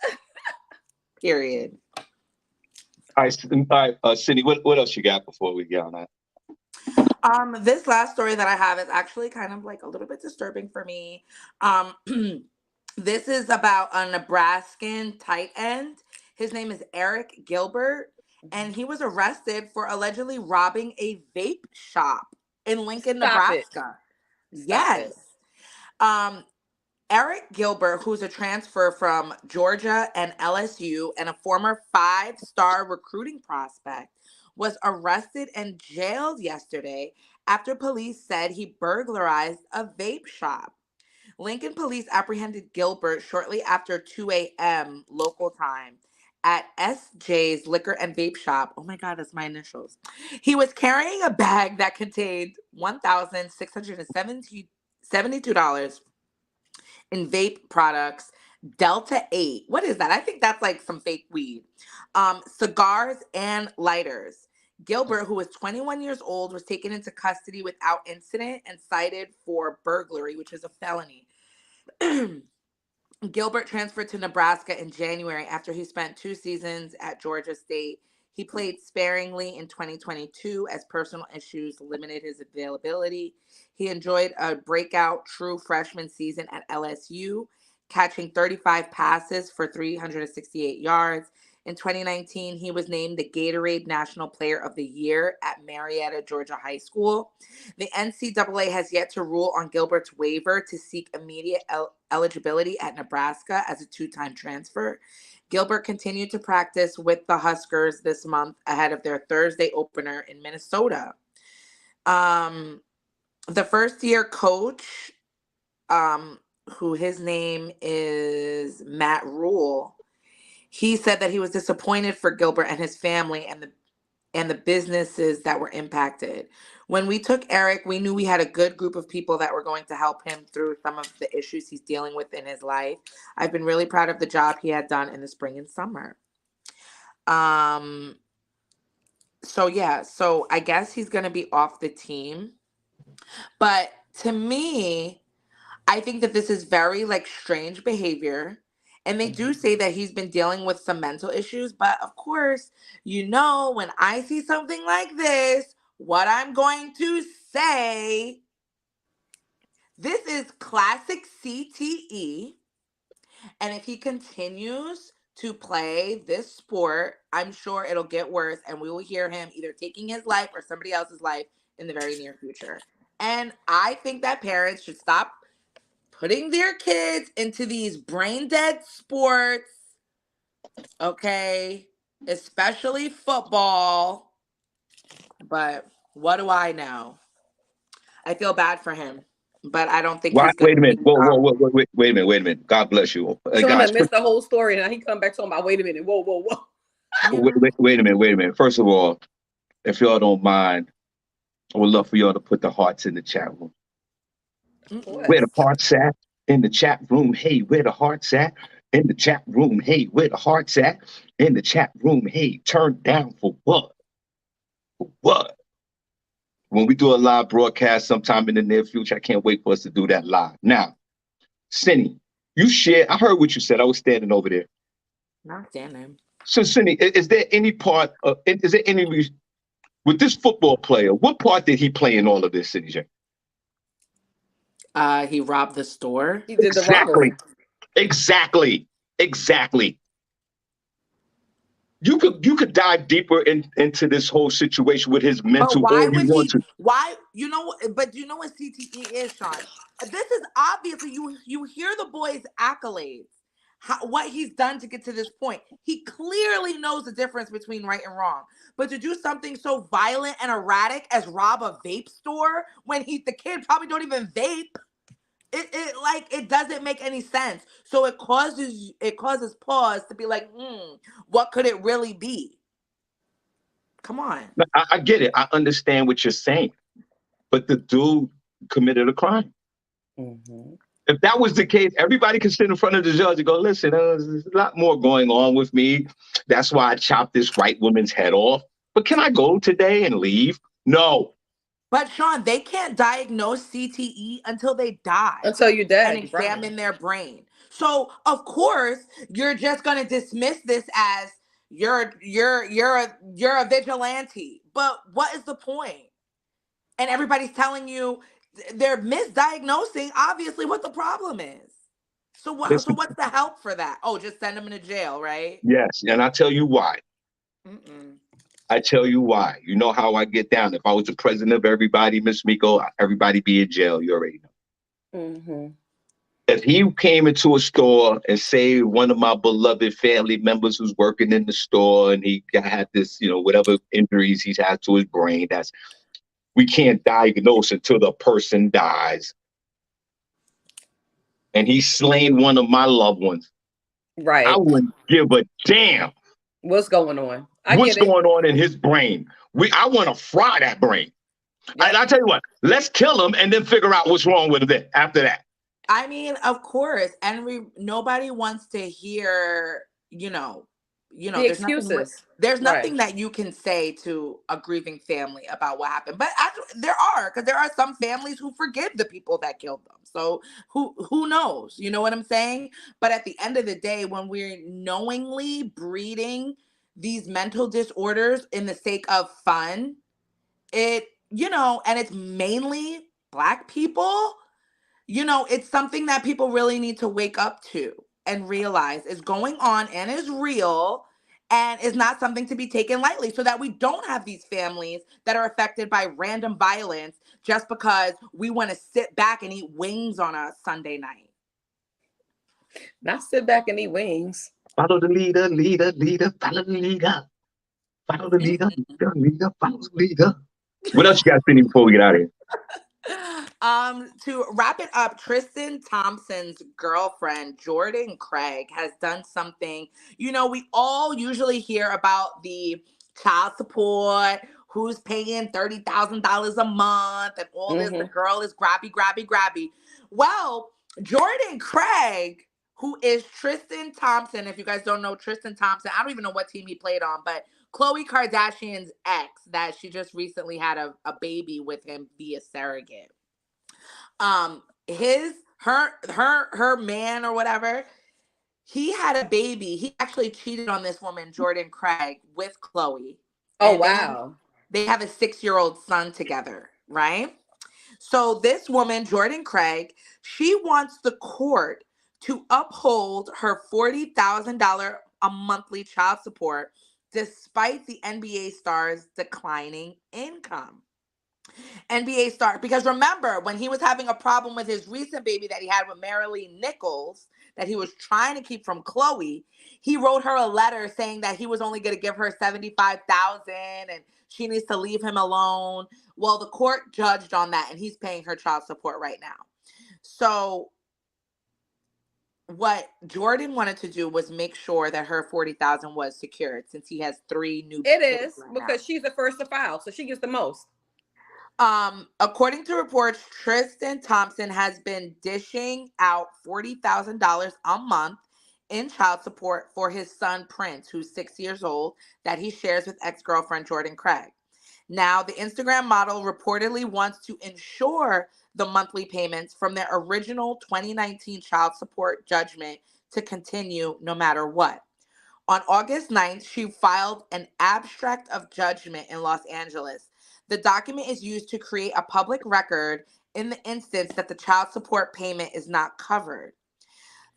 Period. All right, Cindy, what else you got before we get on that? This last story that I have is actually kind of like a little bit disturbing for me. This is about a Nebraskan tight end. His name is Eric Gilbert, and he was arrested for allegedly robbing a vape shop in Lincoln, Stop it. Nebraska. Stop Yes. it. Eric Gilbert, who's a transfer from Georgia and LSU and a former 5-star recruiting prospect, was arrested and jailed yesterday after police said he burglarized a vape shop. Lincoln police apprehended Gilbert shortly after 2 a.m. local time at SJ's Liquor and Vape Shop. Oh my God, that's my initials. He was carrying a bag that contained $1,672 in vape products, Delta 8. What is that? I think that's like some fake weed. Cigars and lighters. Gilbert, who was 21 years old, was taken into custody without incident and cited for burglary, which is a felony. Gilbert transferred to Nebraska in January after he spent 2 seasons at Georgia State. He played sparingly in 2022 as personal issues limited his availability. He enjoyed a breakout true freshman season at LSU, catching 35 passes for 368 yards. In 2019, he was named the Gatorade National Player of the Year at Marietta, Georgia High School. The NCAA has yet to rule on Gilbert's waiver to seek immediate eligibility at Nebraska as a 2-time transfer. Gilbert continued to practice with the Huskers this month ahead of their Thursday opener in Minnesota. The first-year coach, who his name is Matt Rule, he said that he was disappointed for Gilbert and his family and the businesses that were impacted. When we took Eric, we knew we had a good group of people that were going to help him through some of the issues he's dealing with in his life. I've been really proud of the job he had done in the spring and summer. So I guess he's going to be off the team. But to me, I think that this is very like strange behavior. And they do say that he's been dealing with some mental issues. But of course, when I see something like this, what I'm going to say, this is classic CTE. And if he continues to play this sport, I'm sure it'll get worse. And we will hear him either taking his life or somebody else's life in the very near future. And I think that parents should stop putting their kids into these brain dead sports, okay? Especially football. But what do I know? I feel bad for him, but I don't think Why? he's going Wait a to minute. be. Wait a minute. God bless you. Sean Guys, missed the whole story. Now he come back talking about, wait a minute. Whoa. wait a minute. First of all, if y'all don't mind, I would love for y'all to put the hearts in the chat room. Where the hearts at? In the chat room. Hey, where the hearts at? In the chat room. Hey, where the hearts at? In the chat room. Hey, turned down for what? For what? when we do a live broadcast sometime in the near future, I can't wait for us to do that live. Now, Cindy, I heard what you said. I was standing over there. Not standing. So, Cindy, is there any part of, is there any, with this football player, what part did he play in all of this, Cindy J? He robbed the store. He did the robbery. Exactly. You could dive deeper into this whole situation with his But mental all why you would want he? to. Why But you know what CTE is, Sean. This is obviously you hear the boy's accolades, what he's done to get to this point. He clearly knows the difference between right and wrong. But to do something so violent and erratic as rob a vape store when the kid probably don't even vape, it doesn't make any sense. So it causes pause to be like, what could it really be? Come on. I get it. I understand what you're saying, but the dude committed a crime. Mm-hmm. If that was the case, everybody could sit in front of the judge and go, listen, there's a lot more going on with me. That's why I chopped this white woman's head off. But can I go today and leave? No. But Sean, they can't diagnose CTE until they die Until you're and dead, examine right. their brain. So of course you're just gonna dismiss this as you're a vigilante. But what is the point? And everybody's telling you they're misdiagnosing obviously what the problem is. So Listen, what's the help for that? Oh, just send them into jail, right? yes. And I tell you why. Mm-mm. I tell you why. You know how I get down. If I was the president of everybody, Miss Miko, everybody be in jail. You already know. Mm-hmm. If he came into a store and say one of my beloved family members who's working in the store and he had this, whatever injuries he's had to his brain, we can't diagnose until the person dies. And he's slain one of my loved ones. Right. I wouldn't give a damn what's going on. What's going on in his brain. I want to fry that brain. Yep. And I tell you what, let's kill him and then figure out what's wrong with it after that. I mean, of course, and nobody wants to hear, the excuses. There's nothing that you can say to a grieving family about what happened. But there are some families who forgive the people that killed them. So who knows? You know what I'm saying? But at the end of the day, when we're knowingly breeding these mental disorders in the sake of fun, and it's mainly Black people. It's something that people really need to wake up to and realize is going on and is real and is not something to be taken lightly, so that we don't have these families that are affected by random violence just because we want to sit back and eat wings on a Sunday night. Not sit back and eat wings. Follow the leader, follow the leader. Follow the leader, follow the leader. What else you guys thinking before we get out of here? To wrap it up, Tristan Thompson's girlfriend, Jordan Craig, has done something. We all usually hear about the child support, who's paying $30,000 a month, and all this. The girl is grabby. Well, Jordan Craig, who is Tristan Thompson, if you guys don't know Tristan Thompson, I don't even know what team he played on, but Khloe Kardashian's ex, that she just recently had a baby with him via surrogate. Her man or whatever, he had a baby. He actually cheated on this woman, Jordan Craig, with Khloe. Oh, wow. They have a 6-year-old son together, right? So this woman, Jordan Craig, she wants the court to uphold her $40,000 a monthly child support despite the NBA star's declining income. NBA star, because remember when he was having a problem with his recent baby that he had with Marilee Nichols that he was trying to keep from Khloe, he wrote her a letter saying that he was only going to give her $75,000 and she needs to leave him alone. Well, the court judged on that and he's paying her child support right now. So what Jordan wanted to do was make sure that her $40,000 was secured, since he has 3 new kids. It is because she's the first to file, so she gets the most. According to reports, Tristan Thompson has been dishing out $40,000 a month in child support for his son Prince, who's 6 years old, that he shares with ex-girlfriend Jordan Craig. Now, the Instagram model reportedly wants to ensure the monthly payments from their original 2019 child support judgment to continue no matter what. On August 9th, she filed an abstract of judgment in Los Angeles. The document is used to create a public record in the instance that the child support payment is not covered.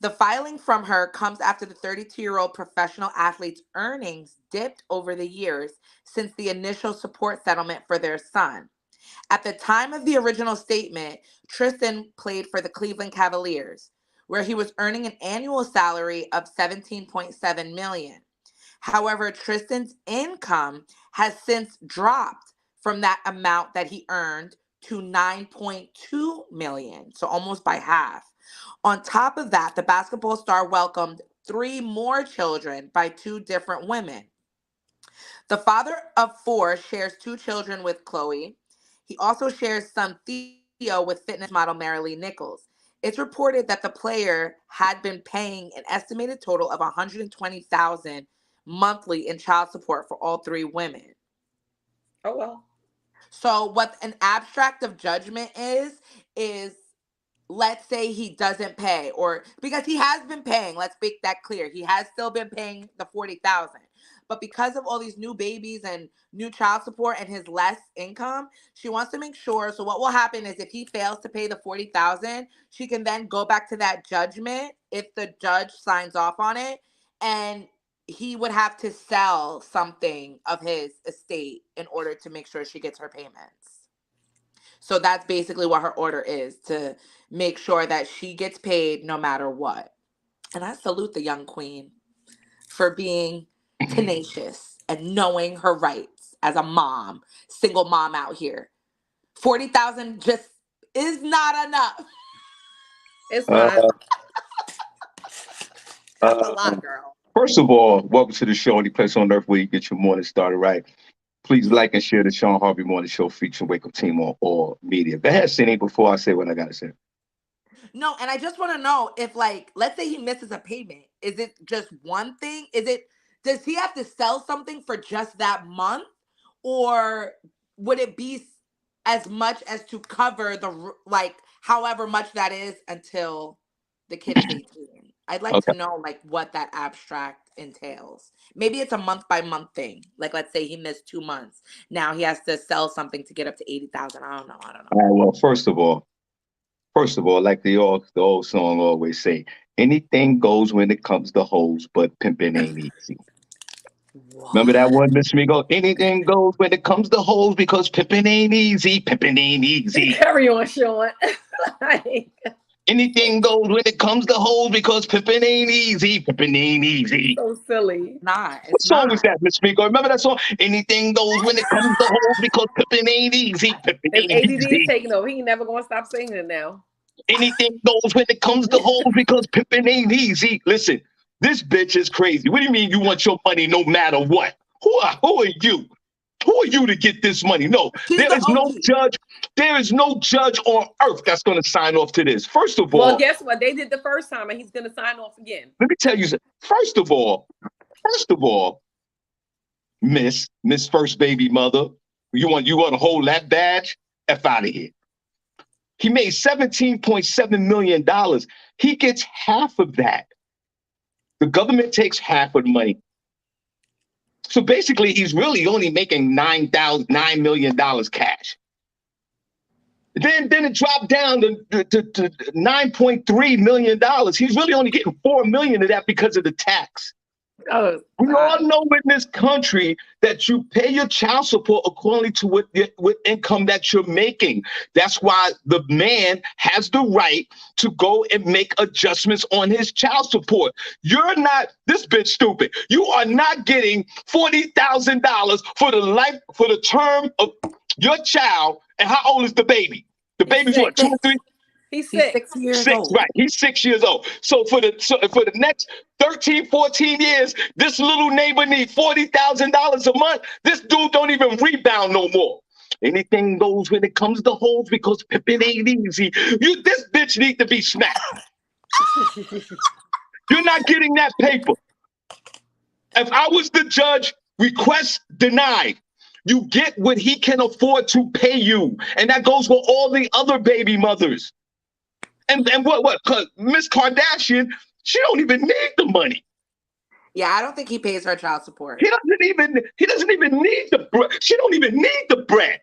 The filing from her comes after the 32-year-old professional athlete's earnings dipped over the years since the initial support settlement for their son. At the time of the original statement, Tristan played for the Cleveland Cavaliers, where he was earning an annual salary of $17.7 million. However, Tristan's income has since dropped from that amount that he earned to $9.2 million, so almost by half. On top of that, the basketball star welcomed 3 more children by 2 different women. The father of 4 shares 2 children with Chloe. He also shares son Theo with fitness model Marilee Nichols. It's reported that the player had been paying an estimated total of $120,000 monthly in child support for all 3 women. Oh, well. So what an abstract of judgment is let's say he doesn't pay, or because he has been paying, let's make that clear. He has still been paying the 40,000. But because of all these new babies and new child support and his less income, she wants to make sure. So what will happen is if he fails to pay the 40,000, she can then go back to that judgment if the judge signs off on it, and he would have to sell something of his estate in order to make sure she gets her payments. So that's basically what her order is, to make sure that she gets paid no matter what. And I salute the young queen for being tenacious and knowing her rights as a mom, single mom out here. 40,000 just is not enough. It's Uh, not. That's a lot, girl. First of all, welcome to the show, the place on earth where you get your morning started right. Please like and share the Shawn Harvey Morning Show featuring Wake Up Team on all media. Go ahead, Cindy, before I say what I got to say. No, and I just want to know if, like, let's say he misses a payment. Is it just one thing? Does he have to sell something for just that month? Or would it be as much as to cover like, however much that is until the kid is 18? I'd like to Okay. know, like, what that abstract entails. Maybe it's a month by month thing. Like, let's say he missed 2 months. Now he has to sell something to get up to 80,000. I don't know. All right, well, first of all, like the old song always say, anything goes when it comes to hoes, but pimping ain't easy. What? Remember that one, Miss Migo? Anything goes when it comes to hoes because pimping ain't easy. Pimping ain't easy. Carry on, Sean. Like, Anything goes when it comes to hoes because pimping ain't easy. Pimping ain't easy. so silly. What It's song was not. that, Miss Migo? Remember that song? Anything goes when it comes to hoes because pimping ain't easy. Pimping His ain't ADD is easy. taking over. He ain't never gonna stop singing it now. Anything goes when it comes to hoes because pimping ain't easy. Listen, this bitch is crazy. What do you mean you want your money no matter what? Who are you? Who are you to get this money? No, She's there the is no OG. judge. There is no judge on earth that's going to sign off to this. First of Well, all, guess what? They did the first time, and he's gonna sign off again. let me tell you something. First of all, Miss First Baby Mother, you want to hold that badge? F out of here. He made $17.7 million. He gets half of that. The government takes half of the money. So basically, he's really only making $9 million cash. Then it dropped down to $9.3 million. He's really only getting $4 million of that because of the tax. Oh, We all God. know in this country that you pay your child support according to what income that you're making. That's why the man has the right to go and make adjustments on his child support. You're not, this bitch stupid. You are not getting $40,000 for the term of your child. And how old is the baby? The He's baby's what, 2 or 3? He's He's sick. 6 years 6, old. right. He's 6 years old. So for the next 13, 14 years, this little neighbor needs $40,000 a month. This dude don't even rebound no more. Anything goes when it comes to hoes because pimping ain't easy. This bitch need to be smacked. You're not getting that paper. If I was the judge, request denied. You get what he can afford to pay you. And that goes for all the other baby mothers. And what? 'Cause Miss Kardashian, she don't even need the money. Yeah, I don't think he pays her child support. He doesn't even need the bread. She don't even need the bread.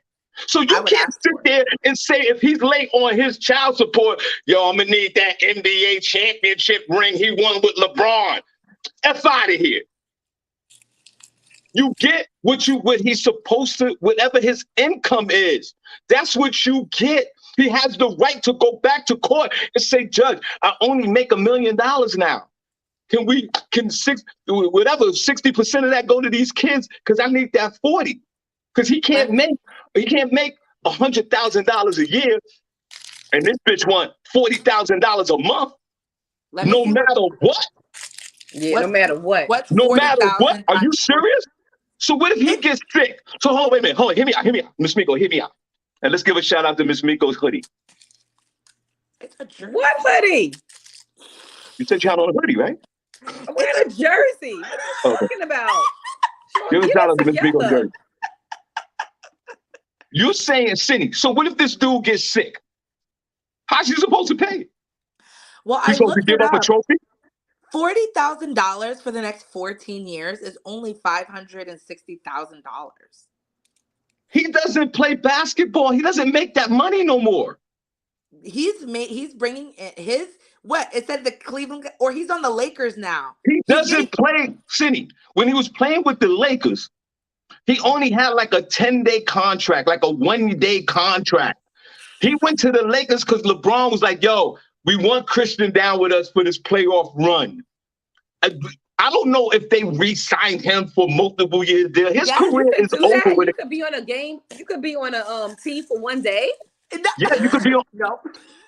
So you can't sit there and say if he's late on his child support, yo, I'm gonna need that NBA championship ring he won with LeBron. F out of here. You get what he's supposed to, whatever his income is. That's what you get. He has the right to go back to court and say, Judge, I only make $1 million now. Can 60% of that go to these kids? Because I need that 40. Because he can't make $100,000 a year, and this bitch want $40,000 a month. No matter what. Yeah, no matter what. What's no matter what? Are you serious? So what if he gets sick? So hold on, wait a minute. Hold on, hear me out. Miss Miko, hear me out. And let's give a shout out to Miss Miko's hoodie. It's a jersey. What hoodie? You said you had on a hoodie, right? What a jersey. What are you talking about? Give a shout out to Miss Miko's jersey. You're saying, Cindy, so what if this dude gets sick? How's she supposed to pay? Well, He's supposed to give up a trophy? $40,000 for the next 14 years is only $560,000. He doesn't play basketball. He doesn't make that money no more. He's bringing his, what? It said the Cleveland, or he's on the Lakers now. He doesn't play, Cindy. When he was playing with the Lakers, he only had like a 10-day contract, like a 1-day contract. He went to the Lakers because LeBron was like, yo, we want Christian down with us for this playoff run. I don't know if they re-signed him for multiple years there. His career is over with. You could be on a game. You could be on a team for 1 day. Yeah, you could be on.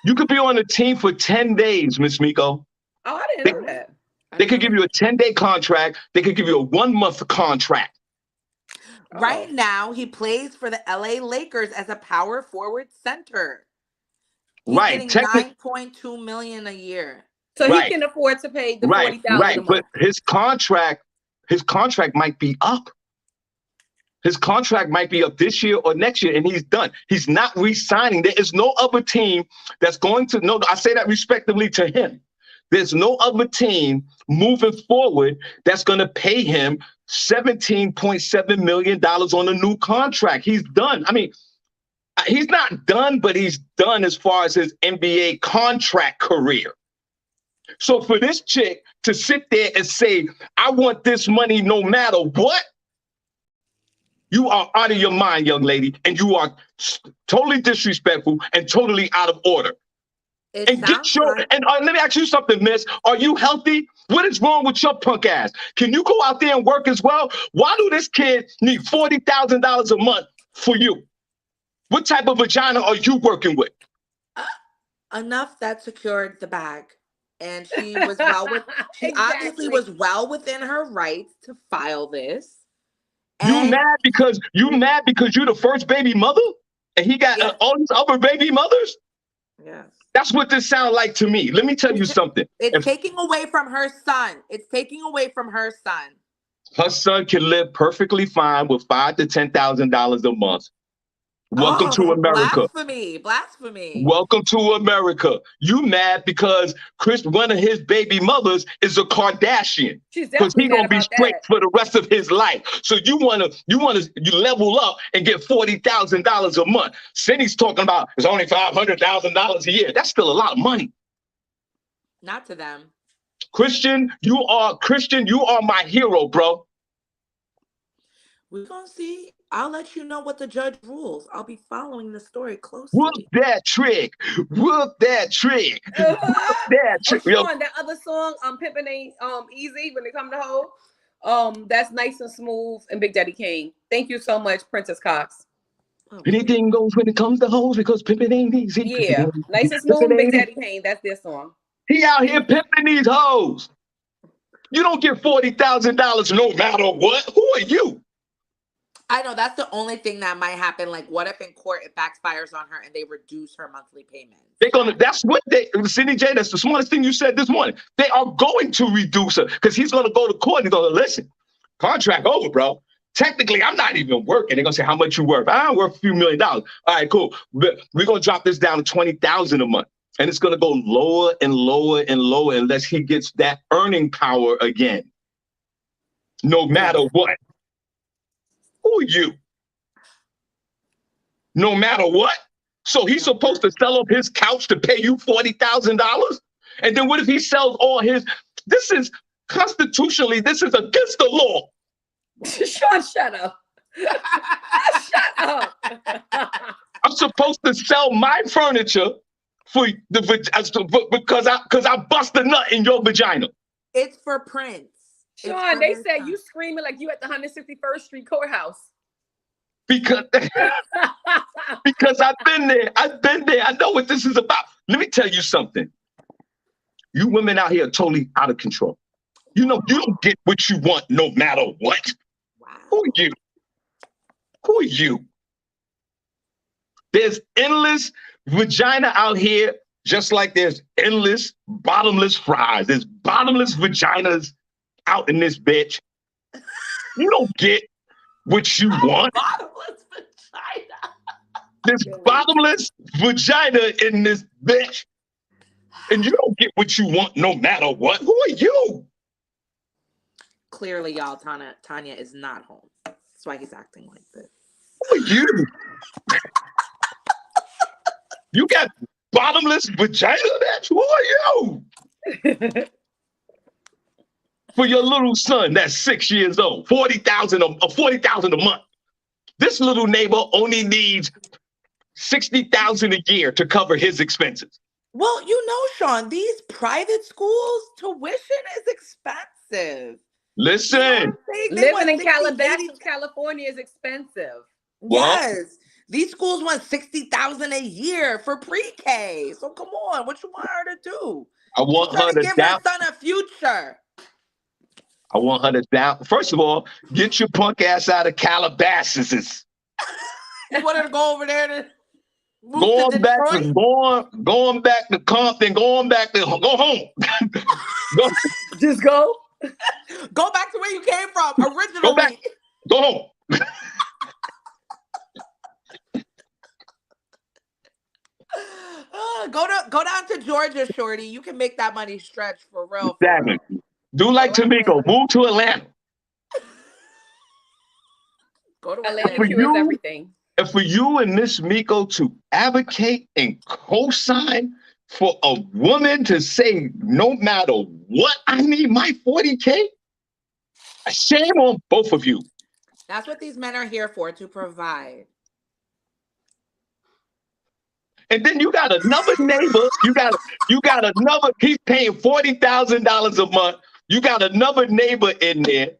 You could be on a team for 10 days, Miss Miko. Oh, I didn't know that. They could give you a 10-day contract. They could give you a 1-month contract. Right now, he plays for the LA Lakers as a power forward center. He's getting $9.2 million a year. So he can afford to pay the $40,000 a month. But his contract might be up. His contract might be up this year or next year, and he's done. He's not re-signing. There is no other team that's going to, no, I say that respectively to him. There's no other team moving forward that's going to pay him $17.7 million on a new contract. He's done. I mean, he's not done, but he's done as far as his NBA contract career. So for this chick to sit there and say, I want this money no matter what, you are out of your mind, young lady, and you are totally disrespectful and totally out of order. And let me ask you something, miss. Are you healthy? What is wrong with your punk ass? Can you go out there and work as well? Why do this kid need $40,000 a month for you? What type of vagina are you working with? Enough that secured the bag. And she was obviously was well within her rights to file this. And you mad because you're the first baby mother? And he got all these other baby mothers? Yes. That's what this sounds like to me. Let me tell you something. It's taking away from her son. It's taking away from her son. Her son can live perfectly fine with $5,000 to $10,000 a month. Welcome to America. Blasphemy. Welcome to America. You mad because one of his baby mothers is a Kardashian. Because he's gonna be straight for the rest of his life. So you wanna level up and get $40,000 a month. Cindy's talking about it's only $500,000 a year. That's still a lot of money. Not to them. Christian, you are my hero, bro. We're gonna see. I'll let you know what the judge rules. I'll be following the story closely. Whoop that trick. Whoop that trick. Whoop that trick. Shawn, that other song, Pimpin' Ain't Easy when it come to hoe. That's Nice and Smooth and Big Daddy Kane. Thank you so much, Princess Cox. Anything goes when it comes to hoes because pimping ain't easy. Yeah, Nice and Smooth and Big Daddy Kane. That's their song. He out here pimping these hoes. You don't get $40,000 no matter what. Who are you? I know that's the only thing that might happen. Like, what if in court it backfires on her and they reduce her monthly payments? Cindy J, that's the smartest thing you said this morning. They are going to reduce her because he's going to go to court and he's going to listen. Contract over, bro. Technically, I'm not even working. They're gonna say, how much you worth? I worth a few $1,000,000. All right, cool. But we're gonna drop this down to 20,000 a month. And it's gonna go lower and lower and lower unless he gets that earning power again. No matter what. Who are you? No matter what. So he's supposed to sell up his couch to pay you $40,000? And then what if he sells all his? This is constitutionally, this is against the law. Shut up. Shut up. I'm supposed to sell my furniture for because I bust a nut in your vagina. It's for Prince. Sean, they said you screaming like you at the 161st Street courthouse. Because I've been there. I know what this is about. Let me tell you something. You women out here are totally out of control. You know, you don't get what you want no matter what. Wow. Who are you? Who are you? There's endless vagina out here, just like there's endless bottomless fries. There's bottomless vaginas out in this bitch. You don't get what you want. Bottomless vagina. There's bottomless vagina in this bitch. And you don't get what you want no matter what. Who are you? Clearly, y'all, Tanya is not home. That's why he's acting like this. Who are you? You got bottomless vagina, bitch? Who are you? For your little son that's 6 years old, $40,000 a month. This little neighbor only needs $60,000 a year to cover his expenses. Well, you know, Shawn, these private schools, tuition is expensive. Listen. Living in Calabasas, California is expensive. Yes. These schools want $60,000 a year for pre-K. So come on, what you want her to do? I want her to give her son a future. I want her to down. First of all, get your punk ass out of Calabasas. You want her to go over there to going back to Compton, go home. Just go. Go back to where you came from originally. Go back. Go home. Go down to Georgia, shorty. You can make that money stretch for real. Exactly. Do like Tamiko. Move to Atlanta. Go to Atlanta. Cures everything. And for you and Miss Miko to advocate and co-sign for a woman to say, no matter what, I need my 40K. Shame on both of you. That's what these men are here for, to provide. And then you got another neighbor. You got another. He's paying $40,000 a month. You got another neighbor in there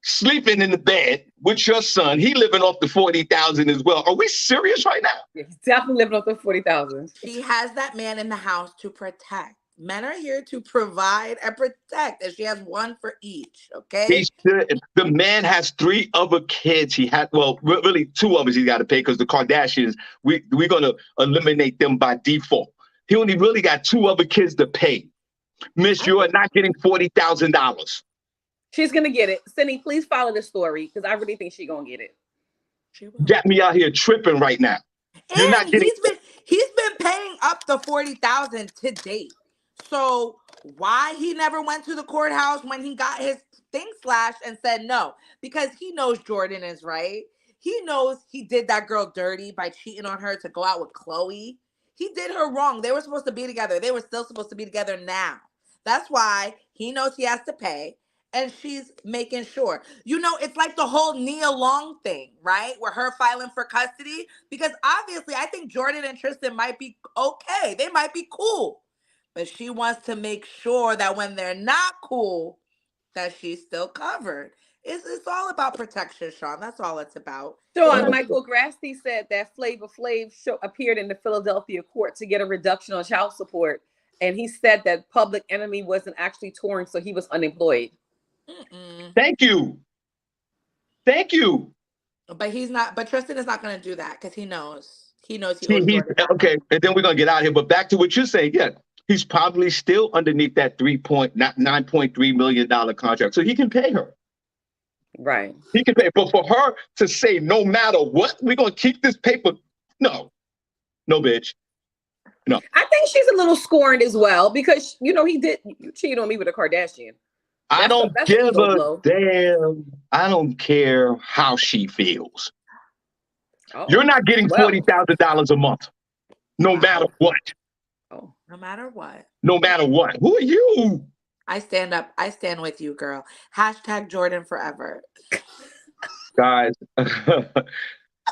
sleeping in the bed with your son. He living off the $40,000 as well. Are we serious right now? Yeah, he's definitely living off the $40,000. She has that man in the house to protect. Men are here to provide and protect, and she has one for each. Okay. The man has 3 other kids. He had, well, really 2 others he got to pay because the Kardashians. We're gonna eliminate them by default. He only really got 2 other kids to pay. Miss, you are not getting $40,000. She's gonna get it. Cindy, please follow the story because I really think she's gonna get it. Got me out here tripping right now. You're and not getting. He's been paying up the $40,000 to date. So why he never went to the courthouse when he got his thing slashed and said no? Because he knows Jordan is right. He knows he did that girl dirty by cheating on her to go out with Chloe. He did her wrong. They were supposed to be together. They were still supposed to be together now. That's why he knows he has to pay. And she's making sure. You know, it's like the whole Nia Long thing, right? Where her filing for custody. Because obviously, I think Jordan and Tristan might be okay. They might be cool. But she wants to make sure that when they're not cool, that she's still covered. It's all about protection, Shawn. That's all it's about. Shawn, Michael Grassley said that Flavor Flav appeared in the Philadelphia court to get a reduction on child support. And he said that Public Enemy wasn't actually touring, so he was unemployed. Thank you. But he's not. But Tristan is not going to do that because he knows. He's okay. And then we're gonna get out of here. But back to what you're saying. Yeah, he's probably still underneath that $9.3 million contract, so he can pay her. Right. He can pay. But for her to say, no matter what, we're going to keep this paper. No, no, bitch. No. I think she's a little scorned as well because, you know, you cheated on me with a Kardashian. I don't that's give an ego a blow. damn. I don't care how she feels. Oh, You're not getting $40,000 a month, no matter what. Oh, no matter what. No matter what. Who are you? I stand up. I stand with you, girl. Hashtag Jordan forever. Guys,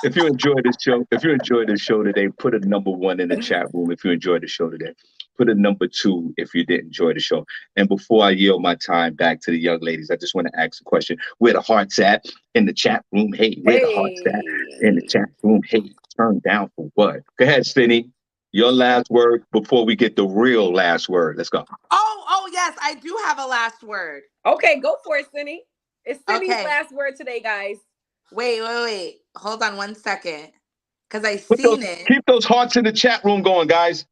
if you enjoyed this show today, put a number 1 in the chat room if you enjoyed the show today. Put a number 2 if you didn't enjoy the show. And before I yield my time back to the young ladies, I just want to ask a question. Where the hearts at in the chat room? Hey, where the hearts at in the chat room? Hey, turn down for what? Go ahead, Stinny. Your last word before we get the real last word. Let's go. Oh, yes, I do have a last word. Okay, go for it, Cindy. It's Cindy's Okay. last word today, guys. Wait. Hold on 1 second. Because I seen it. Keep those hearts in the chat room going, guys.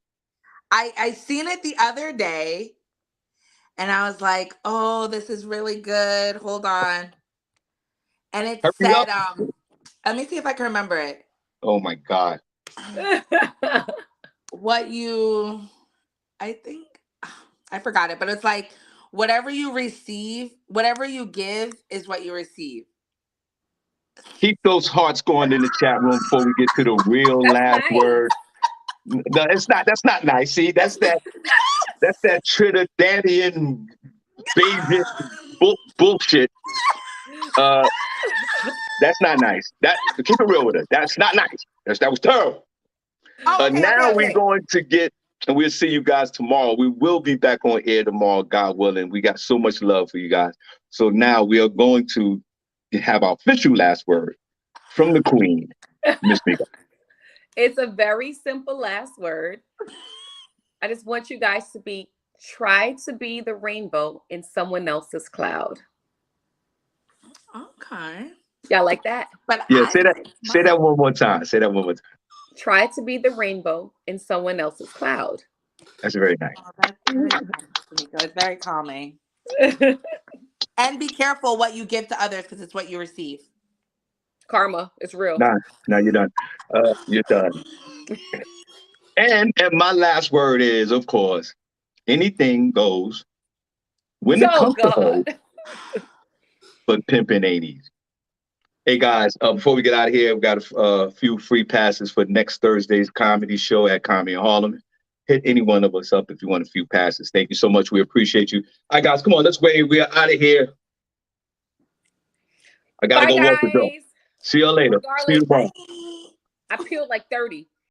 I seen it the other day. And I was like, oh, this is really good. Hold on. And it said, let me see if I can remember it. Oh my God. I think I forgot it, but it's like whatever you receive, whatever you give is what you receive. Keep those hearts going in the chat room before we get to the real last word. No, it's not. That's not nice. See, that's that Trinidadian baby bullshit. That's not nice. Keep it real with us. That's not nice. That was terrible. Now we're going to get, and we'll see you guys tomorrow. We will be back on air tomorrow, God willing. We got so much love for you guys. So now we are going to have our official last word from the Queen, Miss Mika. It's a very simple last word. I just want you guys to try to be the rainbow in someone else's cloud. Okay. Y'all like that? But yeah, say that one more time. Say that one more time. Try to be the rainbow in someone else's cloud. That's very nice. Oh, that's very nice, Nico. It's very calming. And be careful what you give to others because it's what you receive. Karma, it's real. Nah, you're done. You're done. And my last word is, of course, anything goes when it comes to hoes, but pimping ain't easy. Hey guys, before we get out of here, we've got a few free passes for next Thursday's comedy show at Comedy in Harlem. Hit any one of us up if you want a few passes. Thank you so much. We appreciate you. All right, guys, come on, let's wave. We are out of here. I gotta go walk the dog. See you later. See you tomorrow. I peeled like 30.